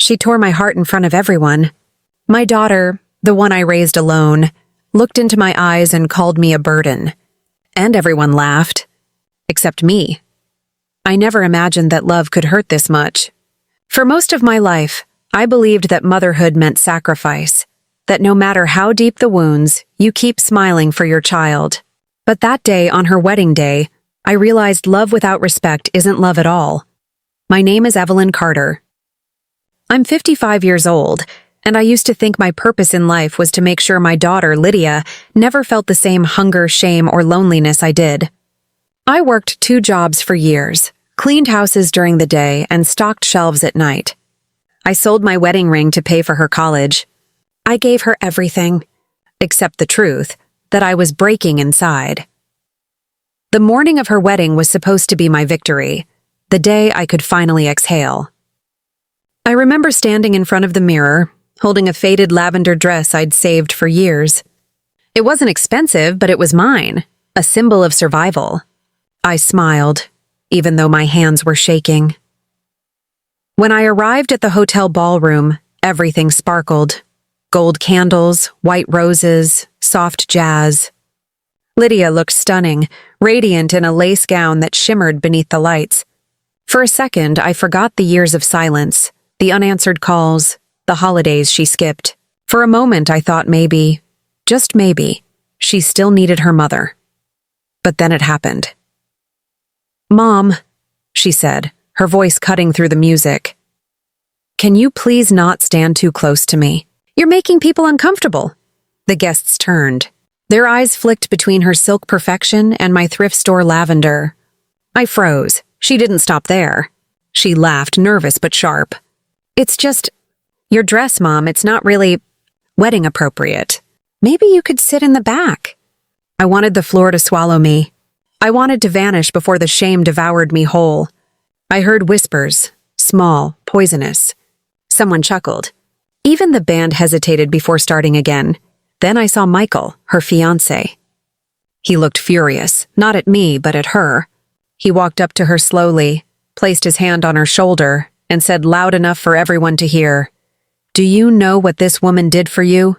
She tore my heart in front of everyone. My daughter, the one I raised alone, looked into my eyes and called me a burden. And everyone laughed. Except me. I never imagined that love could hurt this much. For most of my life, I believed that motherhood meant sacrifice, that no matter how deep the wounds, you keep smiling for your child. But that day, on her wedding day, I realized love without respect isn't love at all. My name is Evelyn Carter. I'm 55 years old, and I used to think my purpose in life was to make sure my daughter, Lydia, never felt the same hunger, shame, or loneliness I did. I worked 2 jobs for years, cleaned houses during the day, and stocked shelves at night. I sold my wedding ring to pay for her college. I gave her everything, except the truth, that I was breaking inside. The morning of her wedding was supposed to be my victory, the day I could finally exhale. I remember standing in front of the mirror, holding a faded lavender dress I'd saved for years. It wasn't expensive, but it was mine, a symbol of survival. I smiled, even though my hands were shaking. When I arrived at the hotel ballroom, everything sparkled. Gold candles, white roses, soft jazz. Lydia looked stunning, radiant in a lace gown that shimmered beneath the lights. For a second, I forgot the years of silence, the unanswered calls, the holidays she skipped. For a moment, I thought maybe, just maybe, she still needed her mother. But then it happened. "Mom," she said, her voice cutting through the music. "Can you please not stand too close to me? You're making people uncomfortable." The guests turned. Their eyes flicked between her silk perfection and my thrift store lavender. I froze. She didn't stop there. She laughed, nervous but sharp. "It's just, your dress, Mom, it's not really wedding appropriate. Maybe you could sit in the back." I wanted the floor to swallow me. I wanted to vanish before the shame devoured me whole. I heard whispers, small, poisonous. Someone chuckled. Even the band hesitated before starting again. Then I saw Michael, her fiancé. He looked furious, not at me, but at her. He walked up to her slowly, placed his hand on her shoulder, and said loud enough for everyone to hear, "Do you know what this woman did for you?"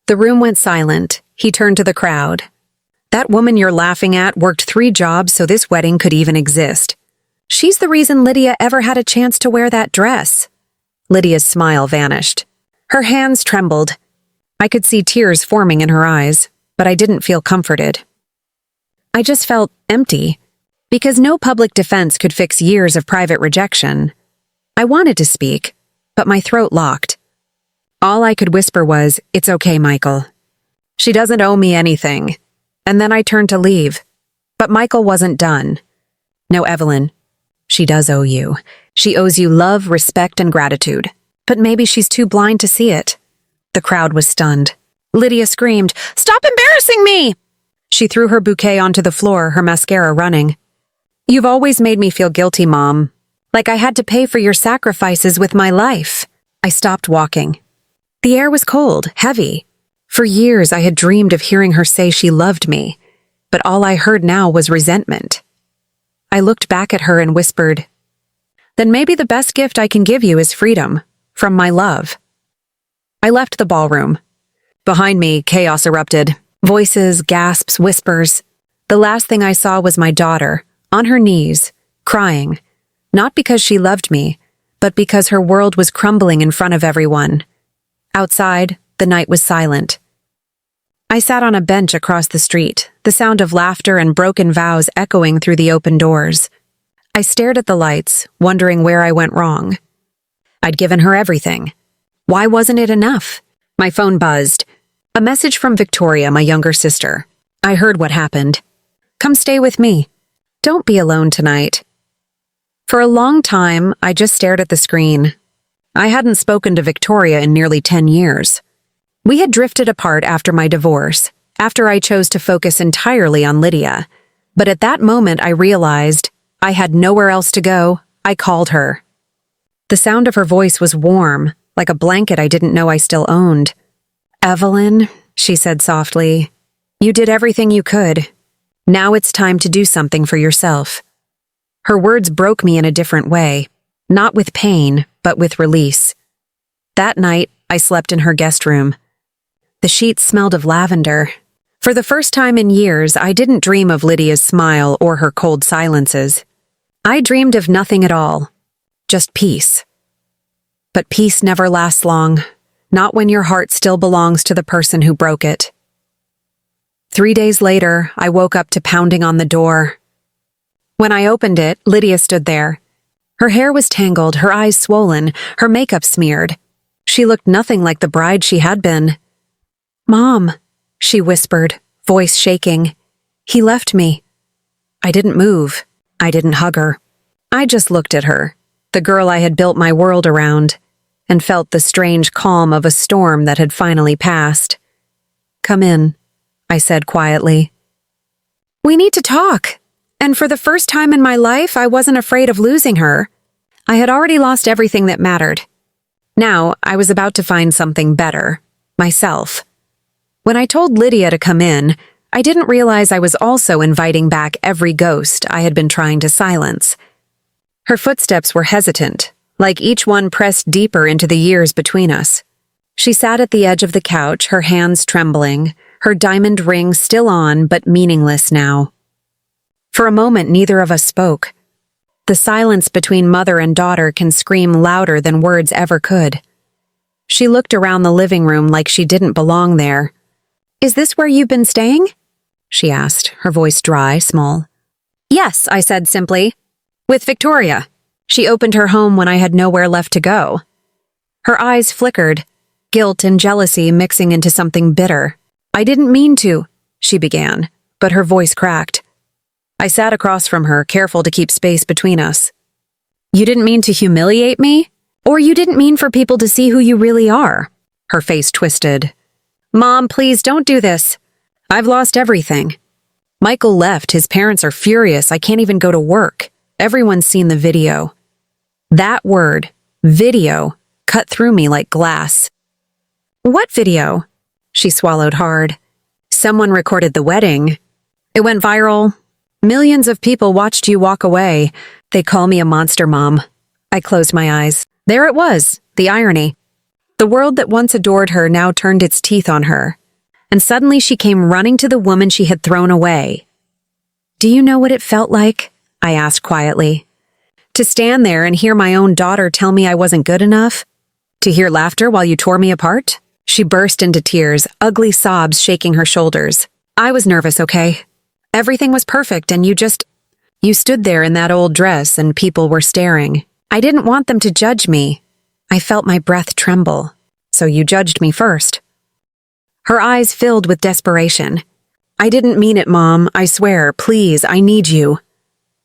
The room went silent. He turned to the crowd. "That woman you're laughing at worked 3 jobs so this wedding could even exist. She's the reason Lydia ever had a chance to wear that dress." Lydia's smile vanished. Her hands trembled. I could see tears forming in her eyes, but I didn't feel comforted. I just felt empty, because no public defense could fix years of private rejection. I wanted to speak, but my throat locked. All I could whisper was, "It's okay, Michael. She doesn't owe me anything." And then I turned to leave. But Michael wasn't done. "No, Evelyn. She does owe you. She owes you love, respect, and gratitude. But maybe she's too blind to see it." The crowd was stunned. Lydia screamed, "Stop embarrassing me!" She threw her bouquet onto the floor, her mascara running. "You've always made me feel guilty, Mom. Like I had to pay for your sacrifices with my life." I stopped walking. The air was cold, heavy. For years I had dreamed of hearing her say she loved me, but all I heard now was resentment. I looked back at her and whispered, "Then maybe the best gift I can give you is freedom, from my love." I left the ballroom. Behind me, chaos erupted. Voices, gasps, whispers. The last thing I saw was my daughter, on her knees, crying, not because she loved me, but because her world was crumbling in front of everyone. Outside, the night was silent. I sat on a bench across the street, the sound of laughter and broken vows echoing through the open doors. I stared at the lights, wondering where I went wrong. I'd given her everything. Why wasn't it enough? My phone buzzed. A message from Victoria, my younger sister. I heard what happened. "Come stay with me. Don't be alone tonight." For a long time, I just stared at the screen. I hadn't spoken to Victoria in nearly 10 years. We had drifted apart after my divorce, after I chose to focus entirely on Lydia. But at that moment, I realized I had nowhere else to go. I called her. The sound of her voice was warm, like a blanket I didn't know I still owned. "Evelyn," she said softly, "you did everything you could. Now it's time to do something for yourself." Her words broke me in a different way, not with pain, but with release. That night, I slept in her guest room. The sheets smelled of lavender. For the first time in years, I didn't dream of Lydia's smile or her cold silences. I dreamed of nothing at all, just peace. But peace never lasts long, not when your heart still belongs to the person who broke it. 3 days later, I woke up to pounding on the door. When I opened it, Lydia stood there. Her hair was tangled, her eyes swollen, her makeup smeared. She looked nothing like the bride she had been. "Mom," she whispered, voice shaking. "He left me." I didn't move. I didn't hug her. I just looked at her, the girl I had built my world around, and felt the strange calm of a storm that had finally passed. "Come in," I said quietly. "We need to talk." And for the first time in my life, I wasn't afraid of losing her. I had already lost everything that mattered. Now, I was about to find something better, myself. When I told Lydia to come in, I didn't realize I was also inviting back every ghost I had been trying to silence. Her footsteps were hesitant, like each one pressed deeper into the years between us. She sat at the edge of the couch, her hands trembling, her diamond ring still on but meaningless now. For a moment, neither of us spoke. The silence between mother and daughter can scream louder than words ever could. She looked around the living room like she didn't belong there. "Is this where you've been staying?" she asked, her voice dry, small. "Yes," I said simply. "With Victoria. She opened her home when I had nowhere left to go." Her eyes flickered, guilt and jealousy mixing into something bitter. "I didn't mean to," she began, but her voice cracked. I sat across from her, careful to keep space between us. "You didn't mean to humiliate me? Or you didn't mean for people to see who you really are?" Her face twisted. "Mom, please don't do this. I've lost everything. Michael left, his parents are furious, I can't even go to work. Everyone's seen the video." That word, video, cut through me like glass. "What video?" She swallowed hard. "Someone recorded the wedding. It went viral. Millions of people watched you walk away. They call me a monster, Mom." I closed my eyes. There it was, the irony. The world that once adored her now turned its teeth on her. And suddenly she came running to the woman she had thrown away. "Do you know what it felt like?" I asked quietly. "To stand there and hear my own daughter tell me I wasn't good enough? To hear laughter while you tore me apart?" She burst into tears, ugly sobs shaking her shoulders. "I was nervous, okay? Everything was perfect and you stood there in that old dress and people were staring. I didn't want them to judge me. I felt my breath tremble. So you judged me first." Her eyes filled with desperation. "I didn't mean it, Mom. I swear. Please, I need you."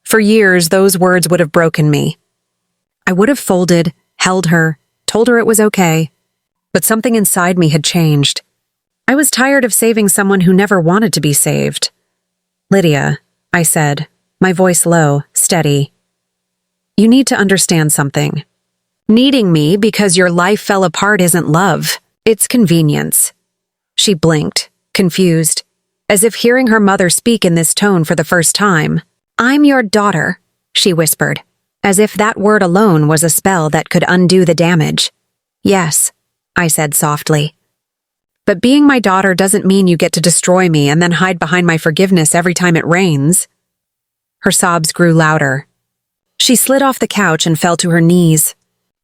For years, those words would have broken me. I would have folded, held her, told her it was okay. But something inside me had changed. I was tired of saving someone who never wanted to be saved. "Lydia," I said, my voice low, steady. "You need to understand something. Needing me because your life fell apart isn't love. It's convenience." She blinked, confused, as if hearing her mother speak in this tone for the first time. "I'm your daughter," she whispered, as if that word alone was a spell that could undo the damage. "Yes," I said softly. "But being my daughter doesn't mean you get to destroy me and then hide behind my forgiveness every time it rains." Her sobs grew louder. She slid off the couch and fell to her knees.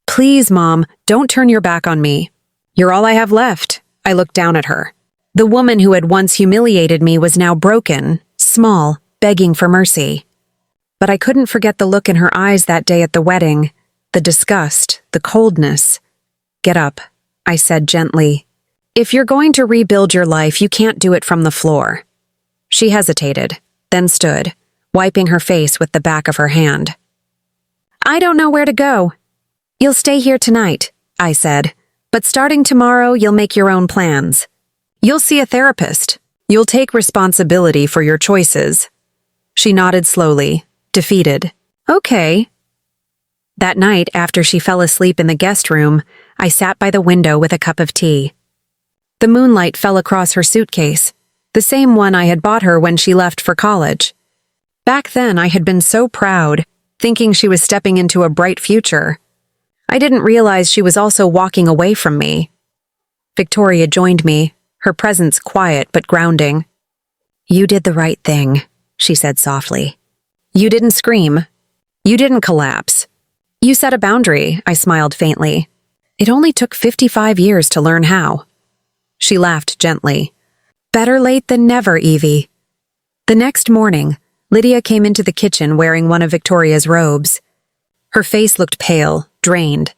"Please, Mom, don't turn your back on me. You're all I have left." I looked down at her. The woman who had once humiliated me was now broken, small, begging for mercy. But I couldn't forget the look in her eyes that day at the wedding, the disgust, the coldness. "Get up," I said gently. "If you're going to rebuild your life, you can't do it from the floor." She hesitated, then stood, wiping her face with the back of her hand. "I don't know where to go." "You'll stay here tonight," I said, "but starting tomorrow, you'll make your own plans. You'll see a therapist. You'll take responsibility for your choices." She nodded slowly, defeated. "Okay." That night, after she fell asleep in the guest room, I sat by the window with a cup of tea. The moonlight fell across her suitcase, the same one I had bought her when she left for college. Back then, I had been so proud, thinking she was stepping into a bright future. I didn't realize she was also walking away from me. Victoria joined me, her presence quiet but grounding. "You did the right thing," she said softly. "You didn't scream. You didn't collapse. You set a boundary," I smiled faintly. "It only took 55 years to learn how." She laughed gently. "Better late than never, Evie." The next morning, Lydia came into the kitchen wearing one of Victoria's robes. Her face looked pale, drained.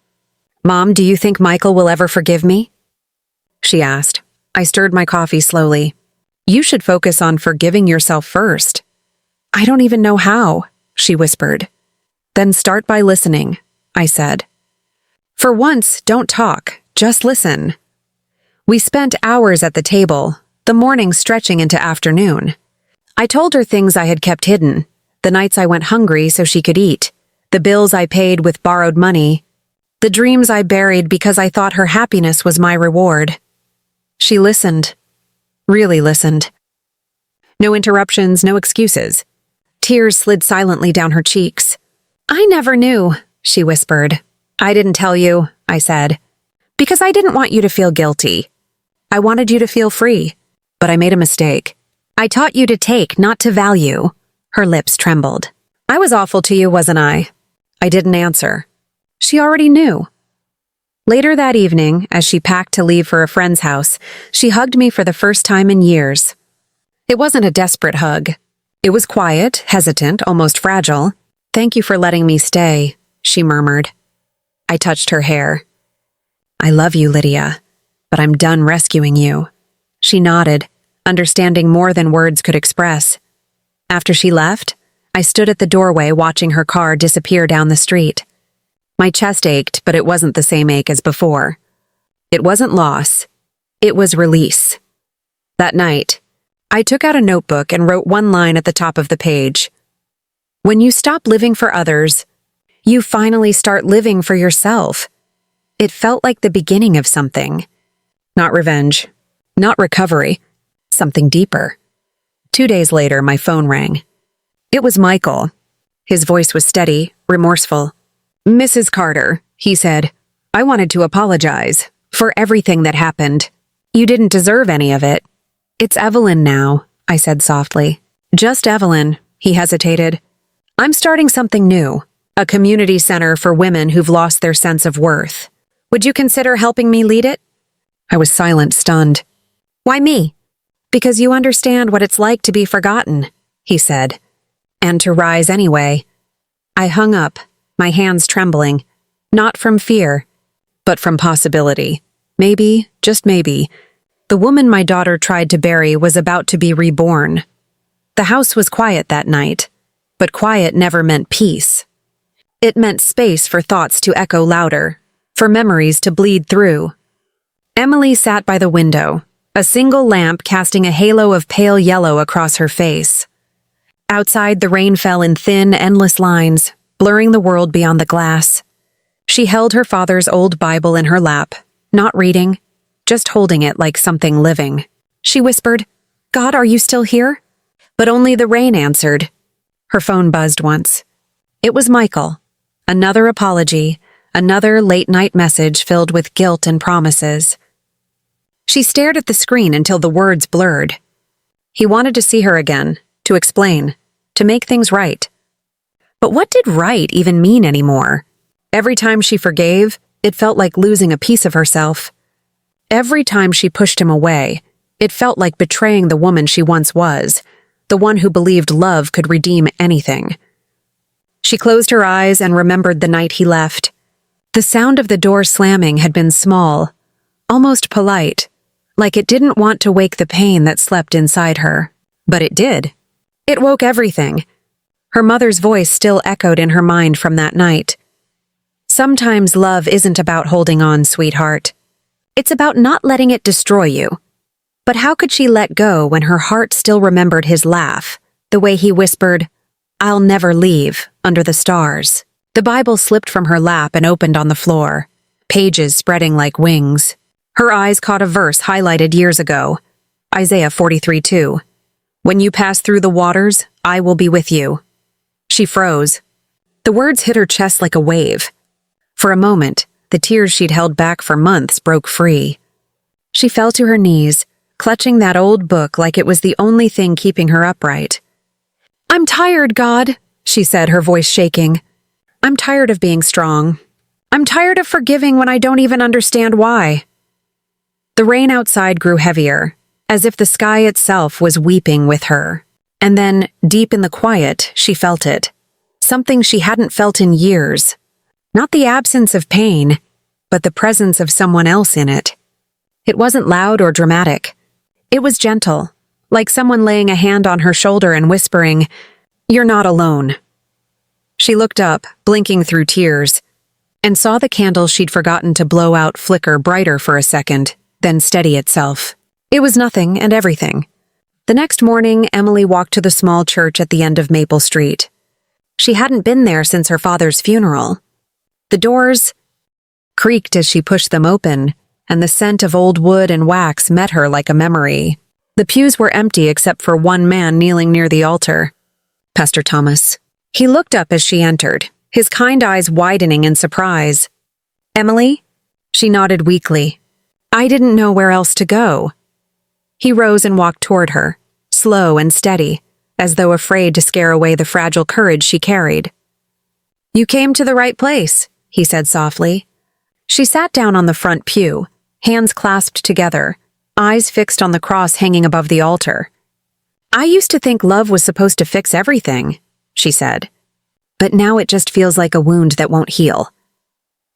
"Mom, do you think Michael will ever forgive me?" she asked. I stirred my coffee slowly. "You should focus on forgiving yourself first." "I don't even know how," she whispered. "Then start by listening," I said. "For once, don't talk, just listen." We spent hours at the table, the morning stretching into afternoon. I told her things I had kept hidden, the nights I went hungry so she could eat, the bills I paid with borrowed money, the dreams I buried because I thought her happiness was my reward. She listened. Really listened. No interruptions, no excuses. Tears slid silently down her cheeks. "I never knew," she whispered. "I didn't tell you," I said, "because I didn't want you to feel guilty. I wanted you to feel free, but I made a mistake. I taught you to take, not to value." Her lips trembled. "I was awful to you, wasn't I?" I didn't answer. She already knew. Later that evening, as she packed to leave for a friend's house, she hugged me for the first time in years. It wasn't a desperate hug. It was quiet, hesitant, almost fragile. "Thank you for letting me stay," she murmured. I touched her hair. "I love you, Lydia, but I'm done rescuing you." She nodded, understanding more than words could express. After she left, I stood at the doorway watching her car disappear down the street. My chest ached, but it wasn't the same ache as before. It wasn't loss. It was release. That night, I took out a notebook and wrote one line at the top of the page. "When you stop living for others, you finally start living for yourself." It felt like the beginning of something. Not revenge. Not recovery. Something deeper. 2 days later, my phone rang. It was Michael. His voice was steady, remorseful. "Mrs. Carter," he said, "I wanted to apologize for everything that happened. You didn't deserve any of it." "It's Evelyn now," I said softly. "Just Evelyn," he hesitated. "I'm starting something new, a community center for women who've lost their sense of worth. Would you consider helping me lead it?" I was silent, stunned. "Why me?" "Because you understand what it's like to be forgotten," he said, "and to rise anyway." I hung up, my hands trembling, not from fear, but from possibility. Maybe, just maybe, the woman my daughter tried to bury was about to be reborn. The house was quiet that night, but quiet never meant peace. It meant space for thoughts to echo louder, for memories to bleed through. Emily sat by the window, a single lamp casting a halo of pale yellow across her face. Outside, the rain fell in thin, endless lines, blurring the world beyond the glass. She held her father's old Bible in her lap, not reading, just holding it like something living. She whispered, "God, are you still here?" But only the rain answered. Her phone buzzed once. It was Michael. Another apology, another late-night message filled with guilt and promises. She stared at the screen until the words blurred. He wanted to see her again, to explain, to make things right. But what did right even mean anymore? Every time she forgave, it felt like losing a piece of herself. Every time she pushed him away, it felt like betraying the woman she once was, the one who believed love could redeem anything. She closed her eyes and remembered the night he left. The sound of the door slamming had been small, almost polite, like it didn't want to wake the pain that slept inside her. But it did. It woke everything. Her mother's voice still echoed in her mind from that night. "Sometimes love isn't about holding on, sweetheart. It's about not letting it destroy you." But how could she let go when her heart still remembered his laugh, the way he whispered, "I'll never leave," under the stars? The Bible slipped from her lap and opened on the floor, pages spreading like wings. Her eyes caught a verse highlighted years ago, Isaiah 43:2. "When you pass through the waters, I will be with you." She froze. The words hit her chest like a wave. For a moment, the tears she'd held back for months broke free. She fell to her knees, clutching that old book like it was the only thing keeping her upright. "I'm tired, God," she said, her voice shaking. "I'm tired of being strong. I'm tired of forgiving when I don't even understand why." The rain outside grew heavier, as if the sky itself was weeping with her. And then, deep in the quiet, she felt it. Something she hadn't felt in years. Not the absence of pain, but the presence of someone else in it. It wasn't loud or dramatic. It was gentle, like someone laying a hand on her shoulder and whispering, "You're not alone." She looked up, blinking through tears, and saw the candle she'd forgotten to blow out flicker brighter for a second, then steady itself. It was nothing and everything. The next morning, Emily walked to the small church at the end of Maple Street. She hadn't been there since her father's funeral. The doors creaked as she pushed them open, and the scent of old wood and wax met her like a memory. The pews were empty except for one man kneeling near the altar. Pastor Thomas. He looked up as she entered, his kind eyes widening in surprise. "Emily?" She nodded weakly. "I didn't know where else to go." He rose and walked toward her, slow and steady, as though afraid to scare away the fragile courage she carried. "You came to the right place," he said softly. She sat down on the front pew, hands clasped together, eyes fixed on the cross hanging above the altar. "I used to think love was supposed to fix everything," she said. "But now it just feels like a wound that won't heal."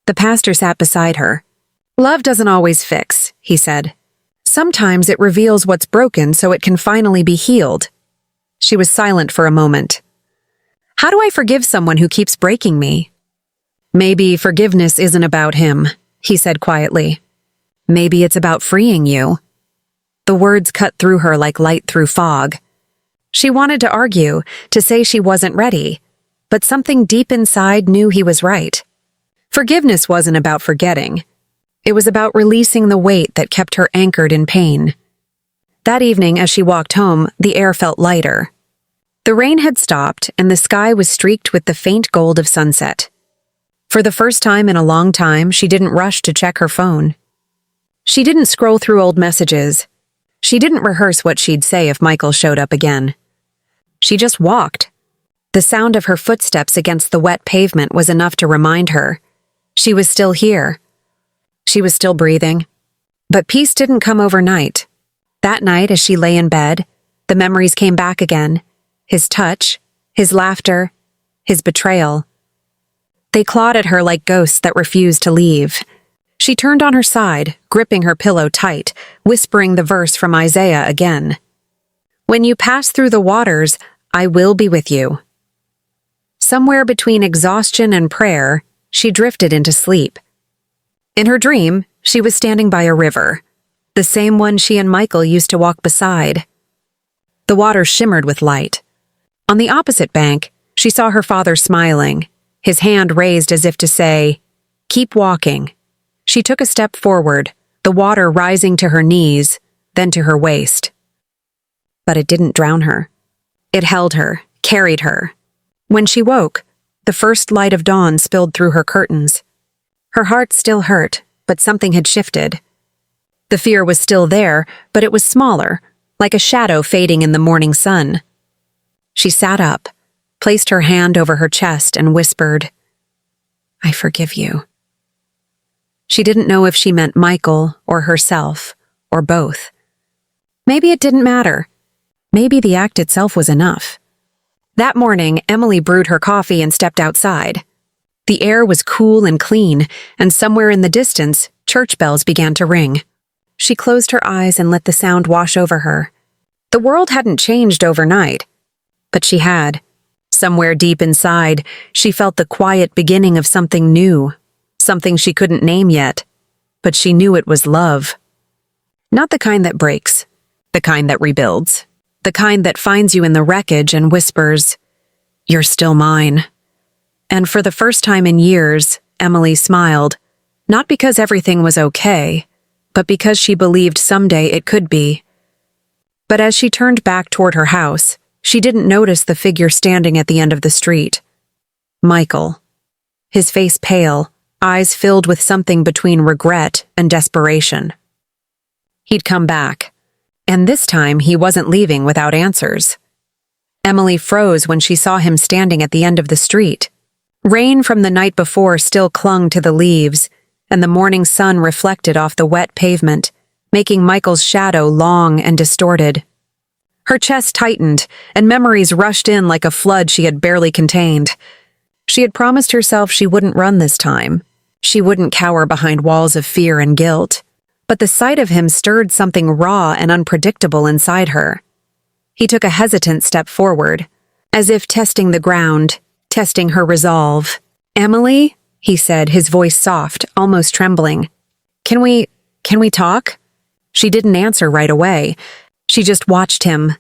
The pastor sat beside her. "Love doesn't always fix," he said. "Sometimes it reveals what's broken so it can finally be healed." She was silent for a moment. "How do I forgive someone who keeps breaking me?" "Maybe forgiveness isn't about him," he said quietly. "Maybe it's about freeing you." The words cut through her like light through fog. She wanted to argue, to say she wasn't ready, but something deep inside knew he was right. Forgiveness wasn't about forgetting. It was about releasing the weight that kept her anchored in pain. That evening, as she walked home, the air felt lighter. The rain had stopped, and the sky was streaked with the faint gold of sunset. For the first time in a long time, she didn't rush to check her phone. She didn't scroll through old messages. She didn't rehearse what she'd say if Michael showed up again. She just walked. The sound of her footsteps against the wet pavement was enough to remind her. She was still here. She was still breathing. But peace didn't come overnight. That night, as she lay in bed, the memories came back again. His touch, his laughter, his betrayal. They clawed at her like ghosts that refused to leave. She turned on her side, gripping her pillow tight, whispering the verse from Isaiah again. "When you pass through the waters, I will be with you." Somewhere between exhaustion and prayer, she drifted into sleep. In her dream, she was standing by a river, the same one she and Michael used to walk beside. The water shimmered with light. On the opposite bank, she saw her father smiling, his hand raised as if to say, "Keep walking." She took a step forward, the water rising to her knees, then to her waist. But it didn't drown her. It held her, carried her. When she woke, the first light of dawn spilled through her curtains. Her heart still hurt, but something had shifted. The fear was still there, but it was smaller, like a shadow fading in the morning sun. She sat up, placed her hand over her chest and whispered, "I forgive you." She didn't know if she meant Michael or herself, or both. Maybe it didn't matter. Maybe the act itself was enough. That morning, Emily brewed her coffee and stepped outside. The air was cool and clean, and somewhere in the distance, church bells began to ring. She closed her eyes and let the sound wash over her. The world hadn't changed overnight, but she had. Somewhere deep inside, she felt the quiet beginning of something new, something she couldn't name yet, but she knew it was love. Not the kind that breaks, the kind that rebuilds, the kind that finds you in the wreckage and whispers, "You're still mine." And for the first time in years, Emily smiled, not because everything was okay, but because she believed someday it could be. But as she turned back toward her house, she didn't notice the figure standing at the end of the street. Michael. His face pale, eyes filled with something between regret and desperation. He'd come back, and this time he wasn't leaving without answers. Emily froze when she saw him standing at the end of the street. Rain from the night before still clung to the leaves, and the morning sun reflected off the wet pavement, making Michael's shadow long and distorted. Her chest tightened, and memories rushed in like a flood she had barely contained. She had promised herself she wouldn't run this time. She wouldn't cower behind walls of fear and guilt. But the sight of him stirred something raw and unpredictable inside her. He took a hesitant step forward, as if testing the ground, testing her resolve. "Emily?" he said, his voice soft, almost trembling. Can we talk?" She didn't answer right away. She just watched him.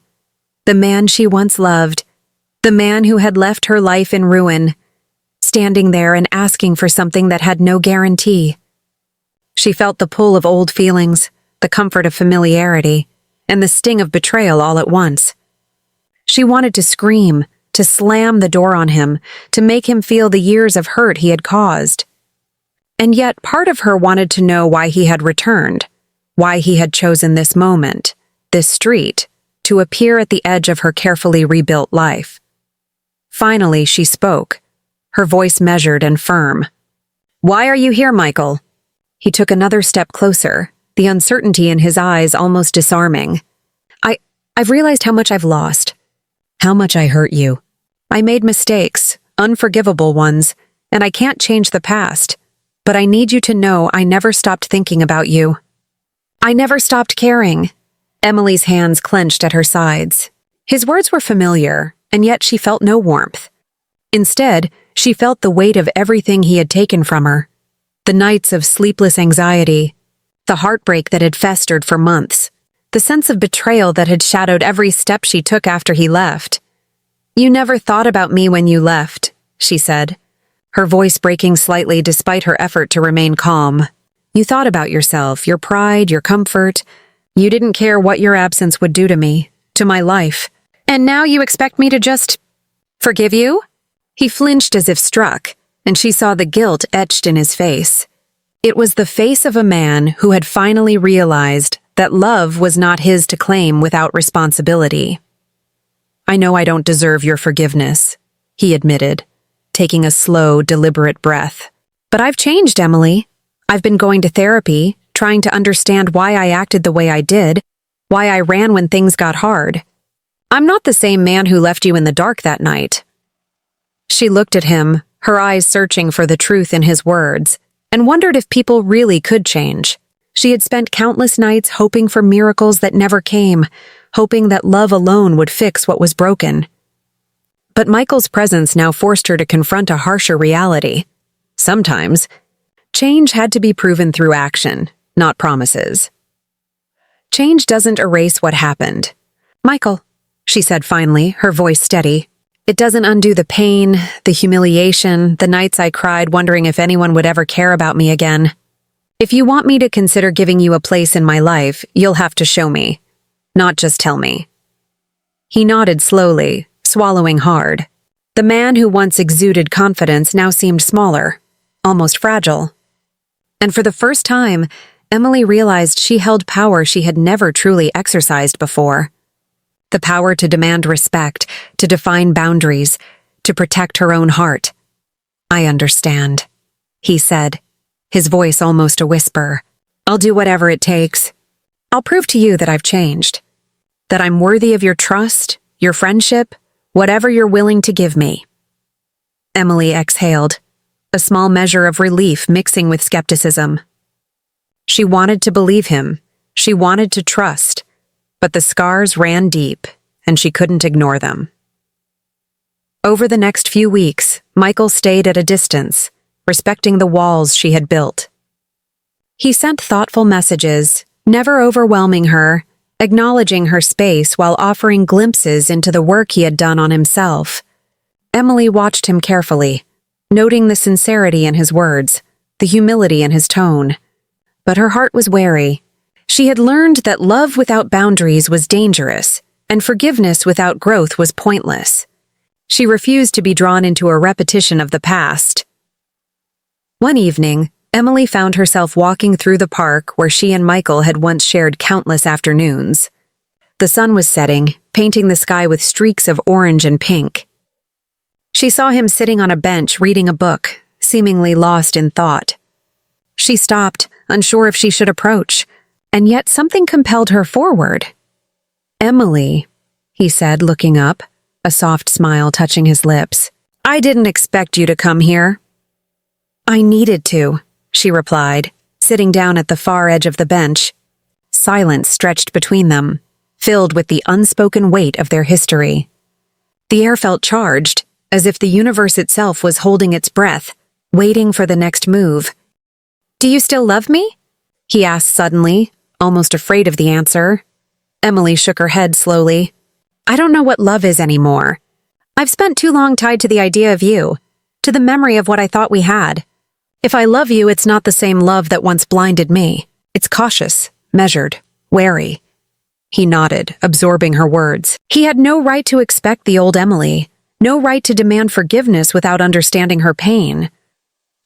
The man she once loved, the man who had left her life in ruin, standing there and asking for something that had no guarantee. She felt the pull of old feelings, the comfort of familiarity, and the sting of betrayal all at once. She wanted to scream, to slam the door on him, to make him feel the years of hurt he had caused. And yet part of her wanted to know why he had returned, why he had chosen this moment, this street, to appear at the edge of her carefully rebuilt life. Finally, she spoke, her voice measured and firm. "Why are you here, Michael?" He took another step closer, the uncertainty in his eyes almost disarming. I've realized how much I've lost, how much I hurt you. I made mistakes, unforgivable ones, and I can't change the past, but I need you to know I never stopped thinking about you. I never stopped caring." Emily's hands clenched at her sides. His words were familiar, and yet she felt no warmth. Instead, she felt the weight of everything he had taken from her. The nights of sleepless anxiety, the heartbreak that had festered for months, the sense of betrayal that had shadowed every step she took after he left. "You never thought about me when you left," she said, her voice breaking slightly despite her effort to remain calm. "You thought about yourself, your pride, your comfort. You didn't care what your absence would do to me, to my life. And now you expect me to just forgive you?" He flinched as if struck, and she saw the guilt etched in his face. It was the face of a man who had finally realized that love was not his to claim without responsibility. "I know I don't deserve your forgiveness," he admitted, taking a slow, deliberate breath. "But I've changed, Emily. I've been going to therapy, trying to understand why I acted the way I did, why I ran when things got hard. I'm not the same man who left you in the dark that night." She looked at him, her eyes searching for the truth in his words, and wondered if people really could change. She had spent countless nights hoping for miracles that never came, hoping that love alone would fix what was broken. But Michael's presence now forced her to confront a harsher reality. Sometimes, change had to be proven through action, not promises. "Change doesn't erase what happened. Michael," she said finally, her voice steady, "it doesn't undo the pain, the humiliation, the nights I cried wondering if anyone would ever care about me again. If you want me to consider giving you a place in my life, you'll have to show me, not just tell me." He nodded slowly, swallowing hard. The man who once exuded confidence now seemed smaller, almost fragile. And for the first time, Emily realized she held power she had never truly exercised before. The power to demand respect, to define boundaries, to protect her own heart. "I understand," he said, his voice almost a whisper. "I'll do whatever it takes. I'll prove to you that I've changed, that I'm worthy of your trust, your friendship, whatever you're willing to give me." Emily exhaled, a small measure of relief mixing with skepticism. She wanted to believe him, she wanted to trust, but the scars ran deep, and she couldn't ignore them. Over the next few weeks, Michael stayed at a distance, respecting the walls she had built. He sent thoughtful messages, never overwhelming her, acknowledging her space while offering glimpses into the work he had done on himself. Emily watched him carefully, noting the sincerity in his words, the humility in his tone. But her heart was wary. She had learned that love without boundaries was dangerous, and forgiveness without growth was pointless. She refused to be drawn into a repetition of the past. One evening, Emily found herself walking through the park where she and Michael had once shared countless afternoons. The sun was setting, painting the sky with streaks of orange and pink. She saw him sitting on a bench reading a book, seemingly lost in thought. She stopped, unsure if she should approach, and yet something compelled her forward. "Emily," he said, looking up, a soft smile touching his lips. "I didn't expect you to come here." "I needed to," she replied, sitting down at the far edge of the bench. Silence stretched between them, filled with the unspoken weight of their history. The air felt charged, as if the universe itself was holding its breath, waiting for the next move. "Do you still love me?" he asked suddenly, almost afraid of the answer. Emily shook her head slowly. "I don't know what love is anymore. I've spent too long tied to the idea of you, to the memory of what I thought we had. If I love you, it's not the same love that once blinded me. It's cautious, measured, wary." He nodded, absorbing her words. He had no right to expect the old Emily, no right to demand forgiveness without understanding her pain.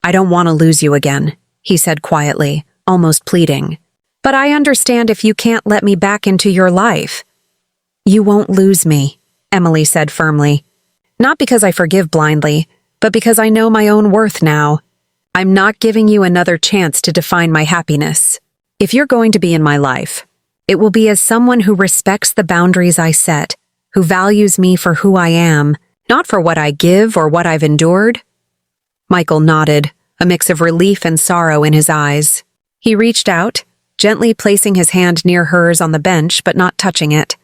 "I don't want to lose you again," he said quietly, almost pleading. "But I understand if you can't let me back into your life." "You won't lose me," Emily said firmly. "Not because I forgive blindly, but because I know my own worth now. I'm not giving you another chance to define my happiness. If you're going to be in my life, it will be as someone who respects the boundaries I set, who values me for who I am, not for what I give or what I've endured." Michael nodded, a mix of relief and sorrow in his eyes. He reached out, gently placing his hand near hers on the bench but not touching it.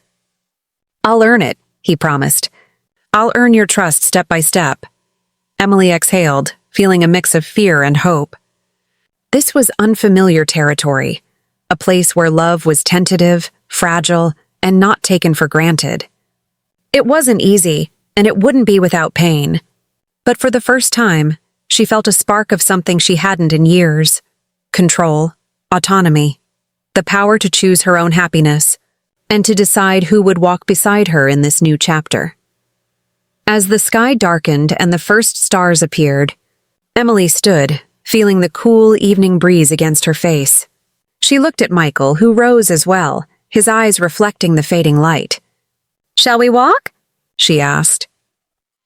"I'll earn it," he promised. "I'll earn your trust step by step." Emily exhaled, feeling a mix of fear and hope. This was unfamiliar territory, a place where love was tentative, fragile, and not taken for granted. It wasn't easy, and it wouldn't be without pain. But for the first time, she felt a spark of something she hadn't in years: control, autonomy, the power to choose her own happiness, and to decide who would walk beside her in this new chapter. As the sky darkened and the first stars appeared, Emily stood, feeling the cool evening breeze against her face. She looked at Michael, who rose as well, his eyes reflecting the fading light. "Shall we walk?" she asked.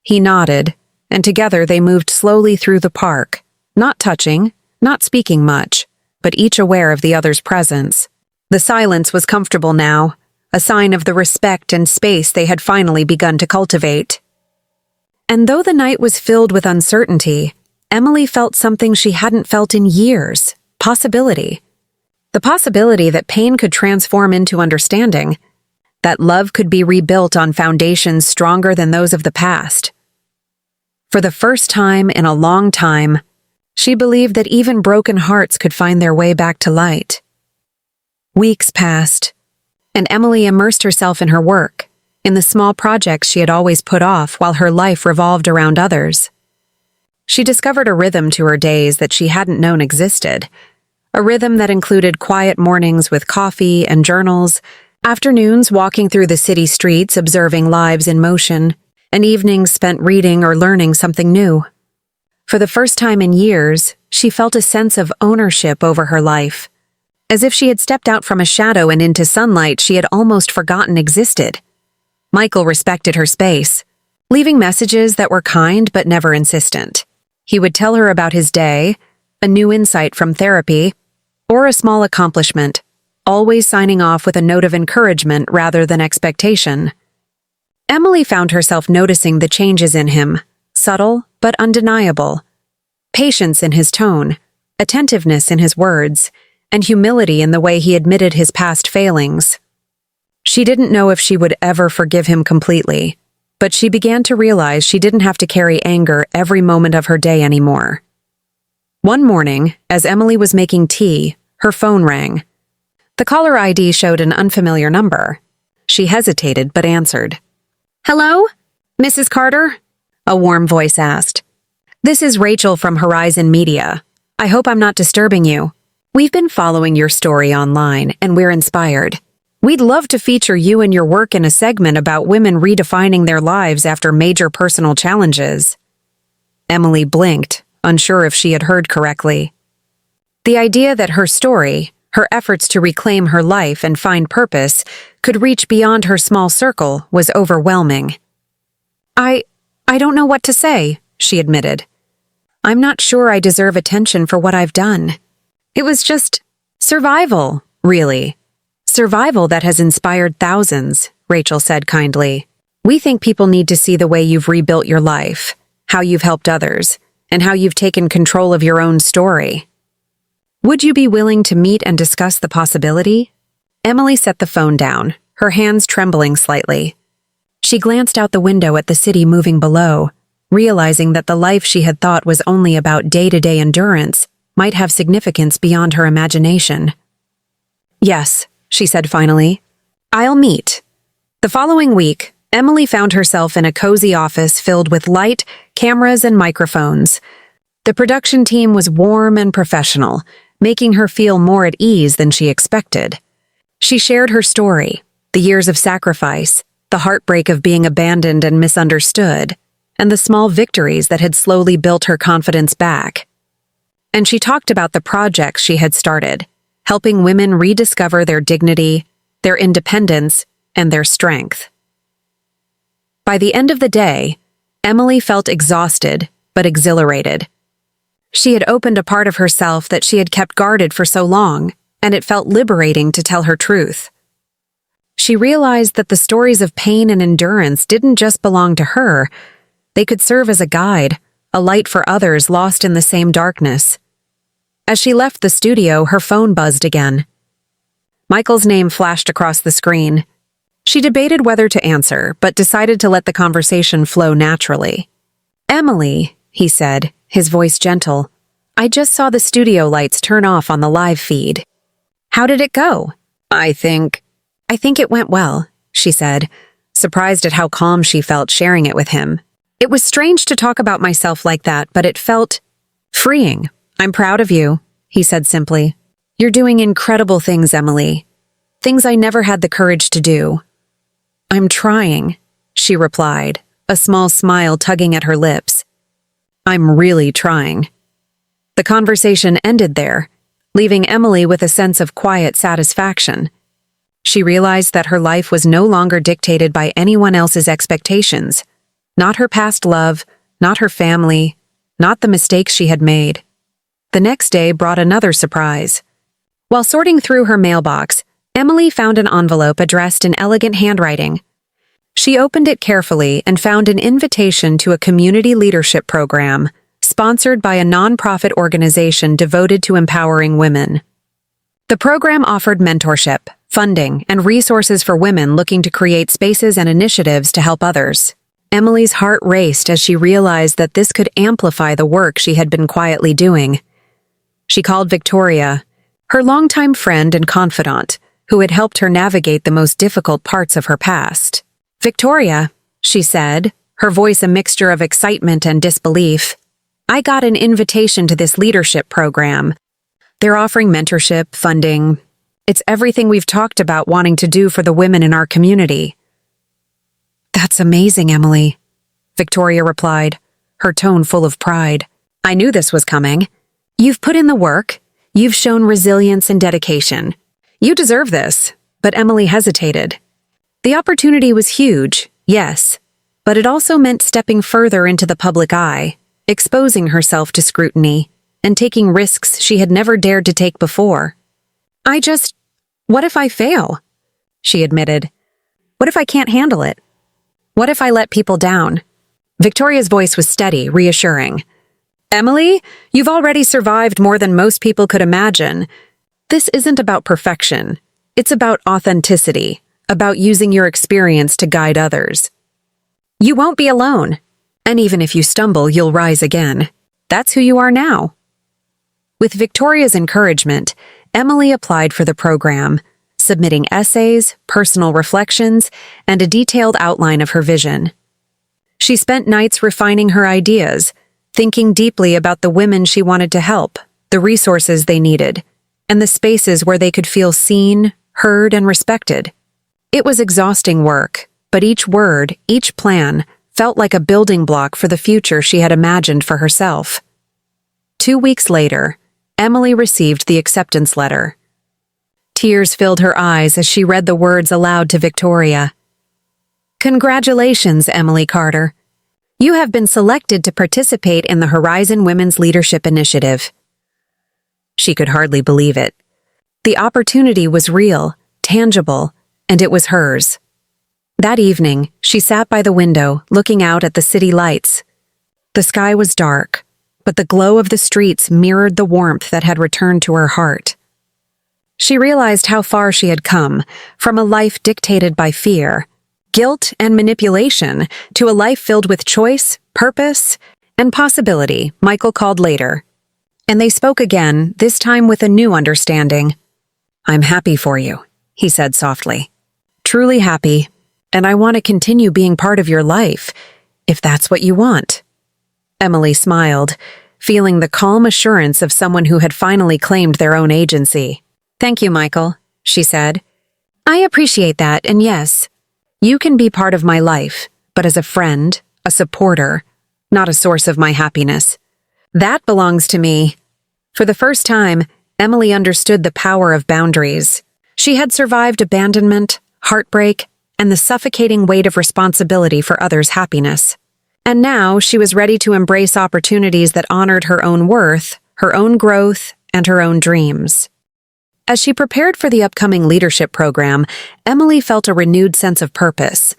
He nodded, and together they moved slowly through the park, not touching, not speaking much, but each aware of the other's presence. The silence was comfortable now, a sign of the respect and space they had finally begun to cultivate. And though the night was filled with uncertainty, Emily felt something she hadn't felt in years: possibility. The possibility that pain could transform into understanding, that love could be rebuilt on foundations stronger than those of the past. For the first time in a long time, she believed that even broken hearts could find their way back to light. Weeks passed, and Emily immersed herself in her work, in the small projects she had always put off while her life revolved around others. She discovered a rhythm to her days that she hadn't known existed, a rhythm that included quiet mornings with coffee and journals, afternoons walking through the city streets observing lives in motion, and evenings spent reading or learning something new. For the first time in years, she felt a sense of ownership over her life, as if she had stepped out from a shadow and into sunlight she had almost forgotten existed. Michael respected her space, leaving messages that were kind but never insistent. He would tell her about his day, a new insight from therapy, or a small accomplishment, always signing off with a note of encouragement rather than expectation. Emily found herself noticing the changes in him, subtle but undeniable. Patience in his tone, attentiveness in his words, and humility in the way he admitted his past failings. She didn't know if she would ever forgive him completely, but she began to realize she didn't have to carry anger every moment of her day anymore. One morning, as Emily was making tea, her phone rang. The caller ID showed an unfamiliar number. She hesitated but answered. "Hello? Mrs. Carter?" a warm voice asked. "This is Rachel from Horizon Media. I hope I'm not disturbing you. We've been following your story online, and we're inspired. We'd love to feature you and your work in a segment about women redefining their lives after major personal challenges." Emily blinked, unsure if she had heard correctly. The idea that her story, her efforts to reclaim her life and find purpose, could reach beyond her small circle was overwhelming. I don't know what to say, she admitted. I'm not sure I deserve attention for what I've done. It was just survival, really. Survival that has inspired thousands, Rachel said kindly. We think people need to see the way you've rebuilt your life, how you've helped others, and how you've taken control of your own story. Would you be willing to meet and discuss the possibility? Emily set the phone down, her hands trembling slightly. She glanced out the window at the city moving below, realizing that the life she had thought was only about day-to-day endurance might have significance beyond her imagination. Yes, she said finally. I'll meet. The following week, Emily found herself in a cozy office filled with light, cameras, and microphones. The production team was warm and professional, making her feel more at ease than she expected. She shared her story, the years of sacrifice, the heartbreak of being abandoned and misunderstood, and the small victories that had slowly built her confidence back. And she talked about the projects she had started, helping women rediscover their dignity, their independence, and their strength. By the end of the day, Emily felt exhausted but exhilarated. She had opened a part of herself that she had kept guarded for so long, and it felt liberating to tell her truth. She realized that the stories of pain and endurance didn't just belong to her. They could serve as a guide, a light for others lost in the same darkness. As she left the studio, her phone buzzed again. Michael's name flashed across the screen. She debated whether to answer, but decided to let the conversation flow naturally. Emily, he said, his voice gentle, I just saw the studio lights turn off on the live feed. How did it go? I think it went well, she said, surprised at how calm she felt sharing it with him. It was strange to talk about myself like that, but it felt freeing. I'm proud of you, he said simply. You're doing incredible things, Emily. Things I never had the courage to do. I'm trying, she replied, a small smile tugging at her lips. I'm really trying. The conversation ended there, leaving Emily with a sense of quiet satisfaction. She realized that her life was no longer dictated by anyone else's expectations, not her past love, not her family, not the mistakes she had made. The next day brought another surprise. While sorting through her mailbox, Emily found an envelope addressed in elegant handwriting. She opened it carefully and found an invitation to a community leadership program sponsored by a nonprofit organization devoted to empowering women. The program offered mentorship, funding, and resources for women looking to create spaces and initiatives to help others. Emily's heart raced as she realized that this could amplify the work she had been quietly doing. She called Victoria, her longtime friend and confidant, who had helped her navigate the most difficult parts of her past. Victoria, she said, her voice a mixture of excitement and disbelief, I got an invitation to this leadership program. They're offering mentorship, funding. It's everything we've talked about wanting to do for the women in our community. That's amazing, Emily, Victoria replied, her tone full of pride. I knew this was coming. You've put in the work. You've shown resilience and dedication. You deserve this, but Emily hesitated. The opportunity was huge, yes, but it also meant stepping further into the public eye, exposing herself to scrutiny, and taking risks she had never dared to take before. What if I fail? She admitted. What if I can't handle it? What if I let people down? Victoria's voice was steady, reassuring. Emily, you've already survived more than most people could imagine. This isn't about perfection. It's about authenticity, about using your experience to guide others. You won't be alone. And even if you stumble, you'll rise again. That's who you are now. With Victoria's encouragement, Emily applied for the program, submitting essays, personal reflections, and a detailed outline of her vision. She spent nights refining her ideas, thinking deeply about the women she wanted to help, the resources they needed, and the spaces where they could feel seen, heard, and respected. It was exhausting work, but each word, each plan, felt like a building block for the future she had imagined for herself. 2 weeks later, Emily received the acceptance letter. Tears filled her eyes as she read the words aloud to Victoria. "Congratulations, Emily Carter. You have been selected to participate in the Horizon Women's Leadership Initiative." She could hardly believe it. The opportunity was real, tangible, and it was hers. That evening, she sat by the window, looking out at the city lights. The sky was dark, but the glow of the streets mirrored the warmth that had returned to her heart. She realized how far she had come, from a life dictated by fear, guilt, and manipulation, to a life filled with choice, purpose, and possibility, Michael called later. And they spoke again, this time with a new understanding. "I'm happy for you," he said softly. "Truly happy, and I want to continue being part of your life, if that's what you want." Emily smiled, feeling the calm assurance of someone who had finally claimed their own agency. "Thank you, Michael," she said. "I appreciate that, and yes, you can be part of my life, but as a friend, a supporter, not a source of my happiness. That belongs to me." For the first time, Emily understood the power of boundaries. She had survived abandonment, heartbreak, and the suffocating weight of responsibility for others' happiness. And now she was ready to embrace opportunities that honored her own worth, her own growth, and her own dreams. As she prepared for the upcoming leadership program, Emily felt a renewed sense of purpose.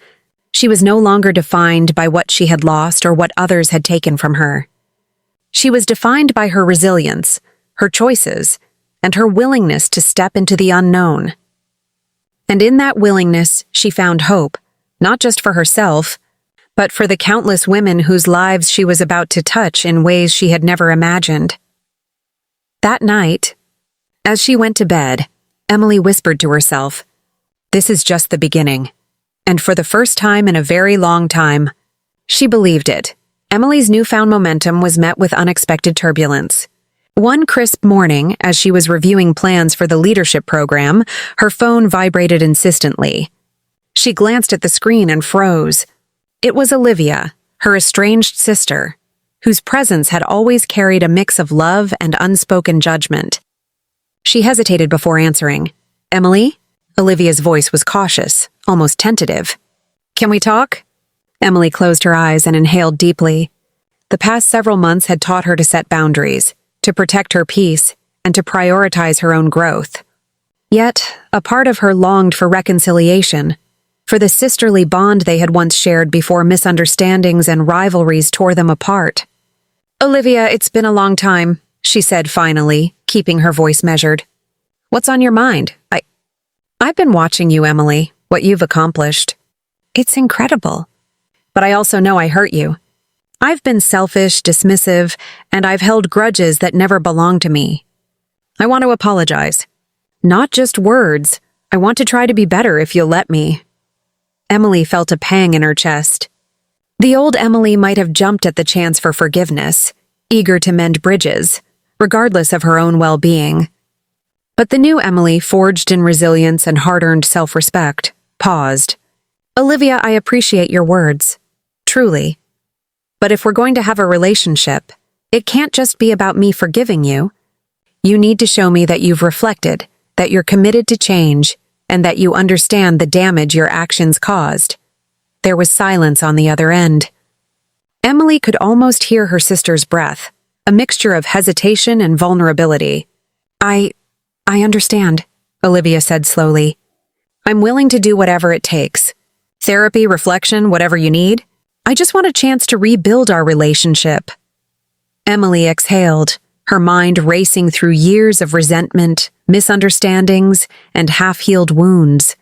She was no longer defined by what she had lost or what others had taken from her. She was defined by her resilience, her choices, and her willingness to step into the unknown. And in that willingness, she found hope, not just for herself, but for the countless women whose lives she was about to touch in ways she had never imagined. That night, as she went to bed, Emily whispered to herself, "This is just the beginning." And for the first time in a very long time, she believed it. Emily's newfound momentum was met with unexpected turbulence. One crisp morning, as she was reviewing plans for the leadership program, her phone vibrated insistently. She glanced at the screen and froze. It was Olivia, her estranged sister, whose presence had always carried a mix of love and unspoken judgment. She hesitated before answering. "Emily?" Olivia's voice was cautious, almost tentative. "Can we talk?" Emily closed her eyes and inhaled deeply. The past several months had taught her to set boundaries, to protect her peace, and to prioritize her own growth. Yet, a part of her longed for reconciliation, for the sisterly bond they had once shared before misunderstandings and rivalries tore them apart. "Olivia, it's been a long time," she said finally, keeping her voice measured. "What's on your mind? I've been watching you, Emily, what you've accomplished. It's incredible. But I also know I hurt you. I've been selfish, dismissive, and I've held grudges that never belonged to me. I want to apologize. Not just words. I want to try to be better if you'll let me." Emily felt a pang in her chest. The old Emily might have jumped at the chance for forgiveness, eager to mend bridges, regardless of her own well-being. But the new Emily, forged in resilience and hard-earned self-respect, paused. "Olivia, I appreciate your words. Truly. But if we're going to have a relationship, it can't just be about me forgiving you. You need to show me that you've reflected, that you're committed to change, and that you understand the damage your actions caused." There was silence on the other end. Emily could almost hear her sister's breath, a mixture of hesitation and vulnerability. I understand," Olivia said slowly. "I'm willing to do whatever it takes. Therapy, reflection, whatever you need. I just want a chance to rebuild our relationship." Emily exhaled, her mind racing through years of resentment, misunderstandings, and half-healed wounds.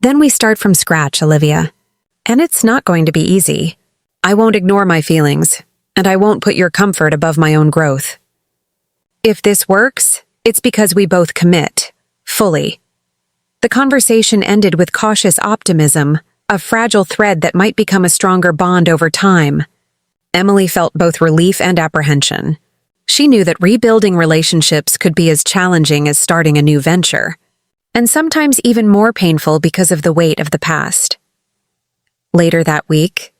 "Then we start from scratch, Olivia. And it's not going to be easy. I won't ignore my feelings, and I won't put your comfort above my own growth. If this works, it's because we both commit, fully." The conversation ended with cautious optimism, a fragile thread that might become a stronger bond over time. Emily felt both relief and apprehension. She knew that rebuilding relationships could be as challenging as starting a new venture, and sometimes even more painful because of the weight of the past. Later that week,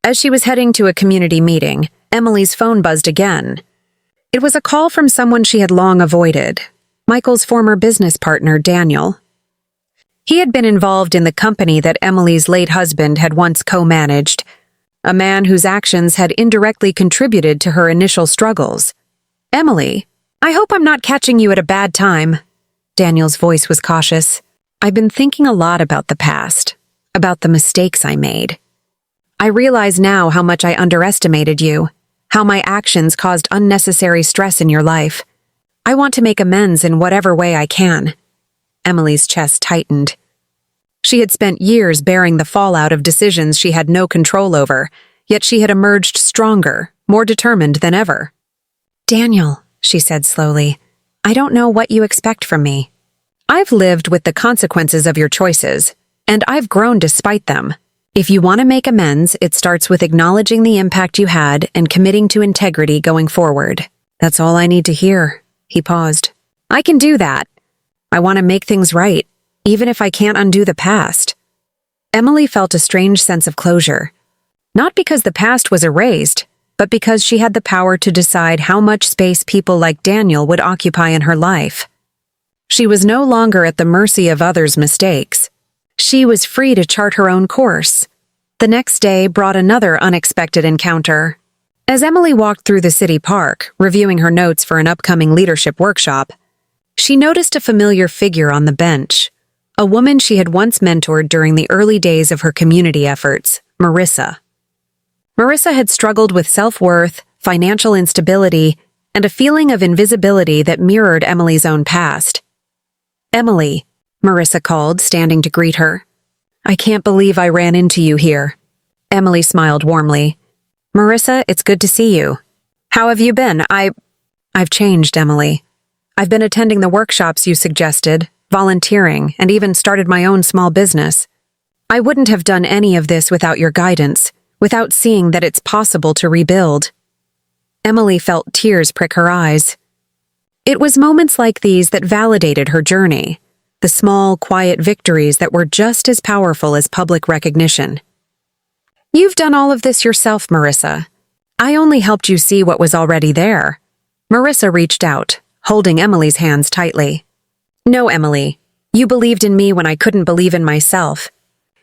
as she was heading to a community meeting, Emily's phone buzzed again. It was a call from someone she had long avoided, Michael's former business partner, Daniel. He had been involved in the company that Emily's late husband had once co-managed, a man whose actions had indirectly contributed to her initial struggles. "Emily, I hope I'm not catching you at a bad time." Daniel's voice was cautious. "I've been thinking a lot about the past, about the mistakes I made. I realize now how much I underestimated you, how my actions caused unnecessary stress in your life. I want to make amends in whatever way I can." Emily's chest tightened. She had spent years bearing the fallout of decisions she had no control over, yet she had emerged stronger, more determined than ever. "Daniel," she said slowly, "I don't know what you expect from me. I've lived with the consequences of your choices, and I've grown despite them. If you want to make amends, it starts with acknowledging the impact you had and committing to integrity going forward." "That's all I need to hear." He paused. "I can do that. I want to make things right, even if I can't undo the past." Emily felt a strange sense of closure. Not because the past was erased, but because she had the power to decide how much space people like Daniel would occupy in her life. She was no longer at the mercy of others' mistakes. She was free to chart her own course. The next day brought another unexpected encounter. As Emily walked through the city park, reviewing her notes for an upcoming leadership workshop, she noticed a familiar figure on the bench, a woman she had once mentored during the early days of her community efforts, Marissa. Marissa had struggled with self-worth, financial instability, and a feeling of invisibility that mirrored Emily's own past. "Emily," Marissa called, standing to greet her. "I can't believe I ran into you here." Emily smiled warmly. "Marissa, it's good to see you. How have you been? I've changed, Emily. I've been attending the workshops you suggested, volunteering, and even started my own small business. I wouldn't have done any of this without your guidance, without seeing that it's possible to rebuild." Emily felt tears prick her eyes. It was moments like these that validated her journey, the small, quiet victories that were just as powerful as public recognition. "You've done all of this yourself, Marissa. I only helped you see what was already there." Marissa reached out, holding Emily's hands tightly. "No, Emily. You believed in me when I couldn't believe in myself.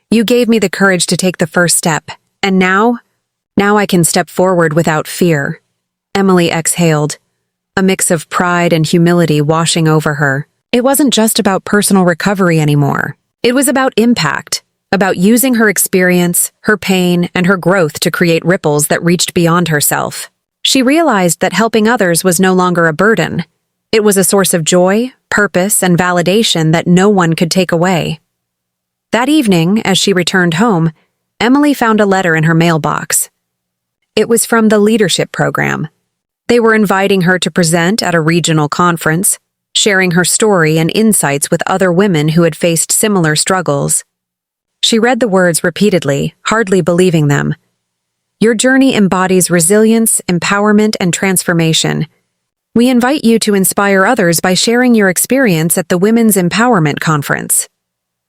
You gave me the courage to take the first step, and now I can step forward without fear." Emily exhaled, a mix of pride and humility washing over her. It wasn't just about personal recovery anymore. It was about impact, about using her experience, her pain, and her growth to create ripples that reached beyond herself. She realized that helping others was no longer a burden. It was a source of joy, purpose, and validation that no one could take away. That evening, as she returned home, Emily found a letter in her mailbox. It was from the leadership program. They were inviting her to present at a regional conference, sharing her story and insights with other women who had faced similar struggles. She read the words repeatedly, hardly believing them. "Your journey embodies resilience, empowerment, and transformation. We invite you to inspire others by sharing your experience at the Women's Empowerment Conference."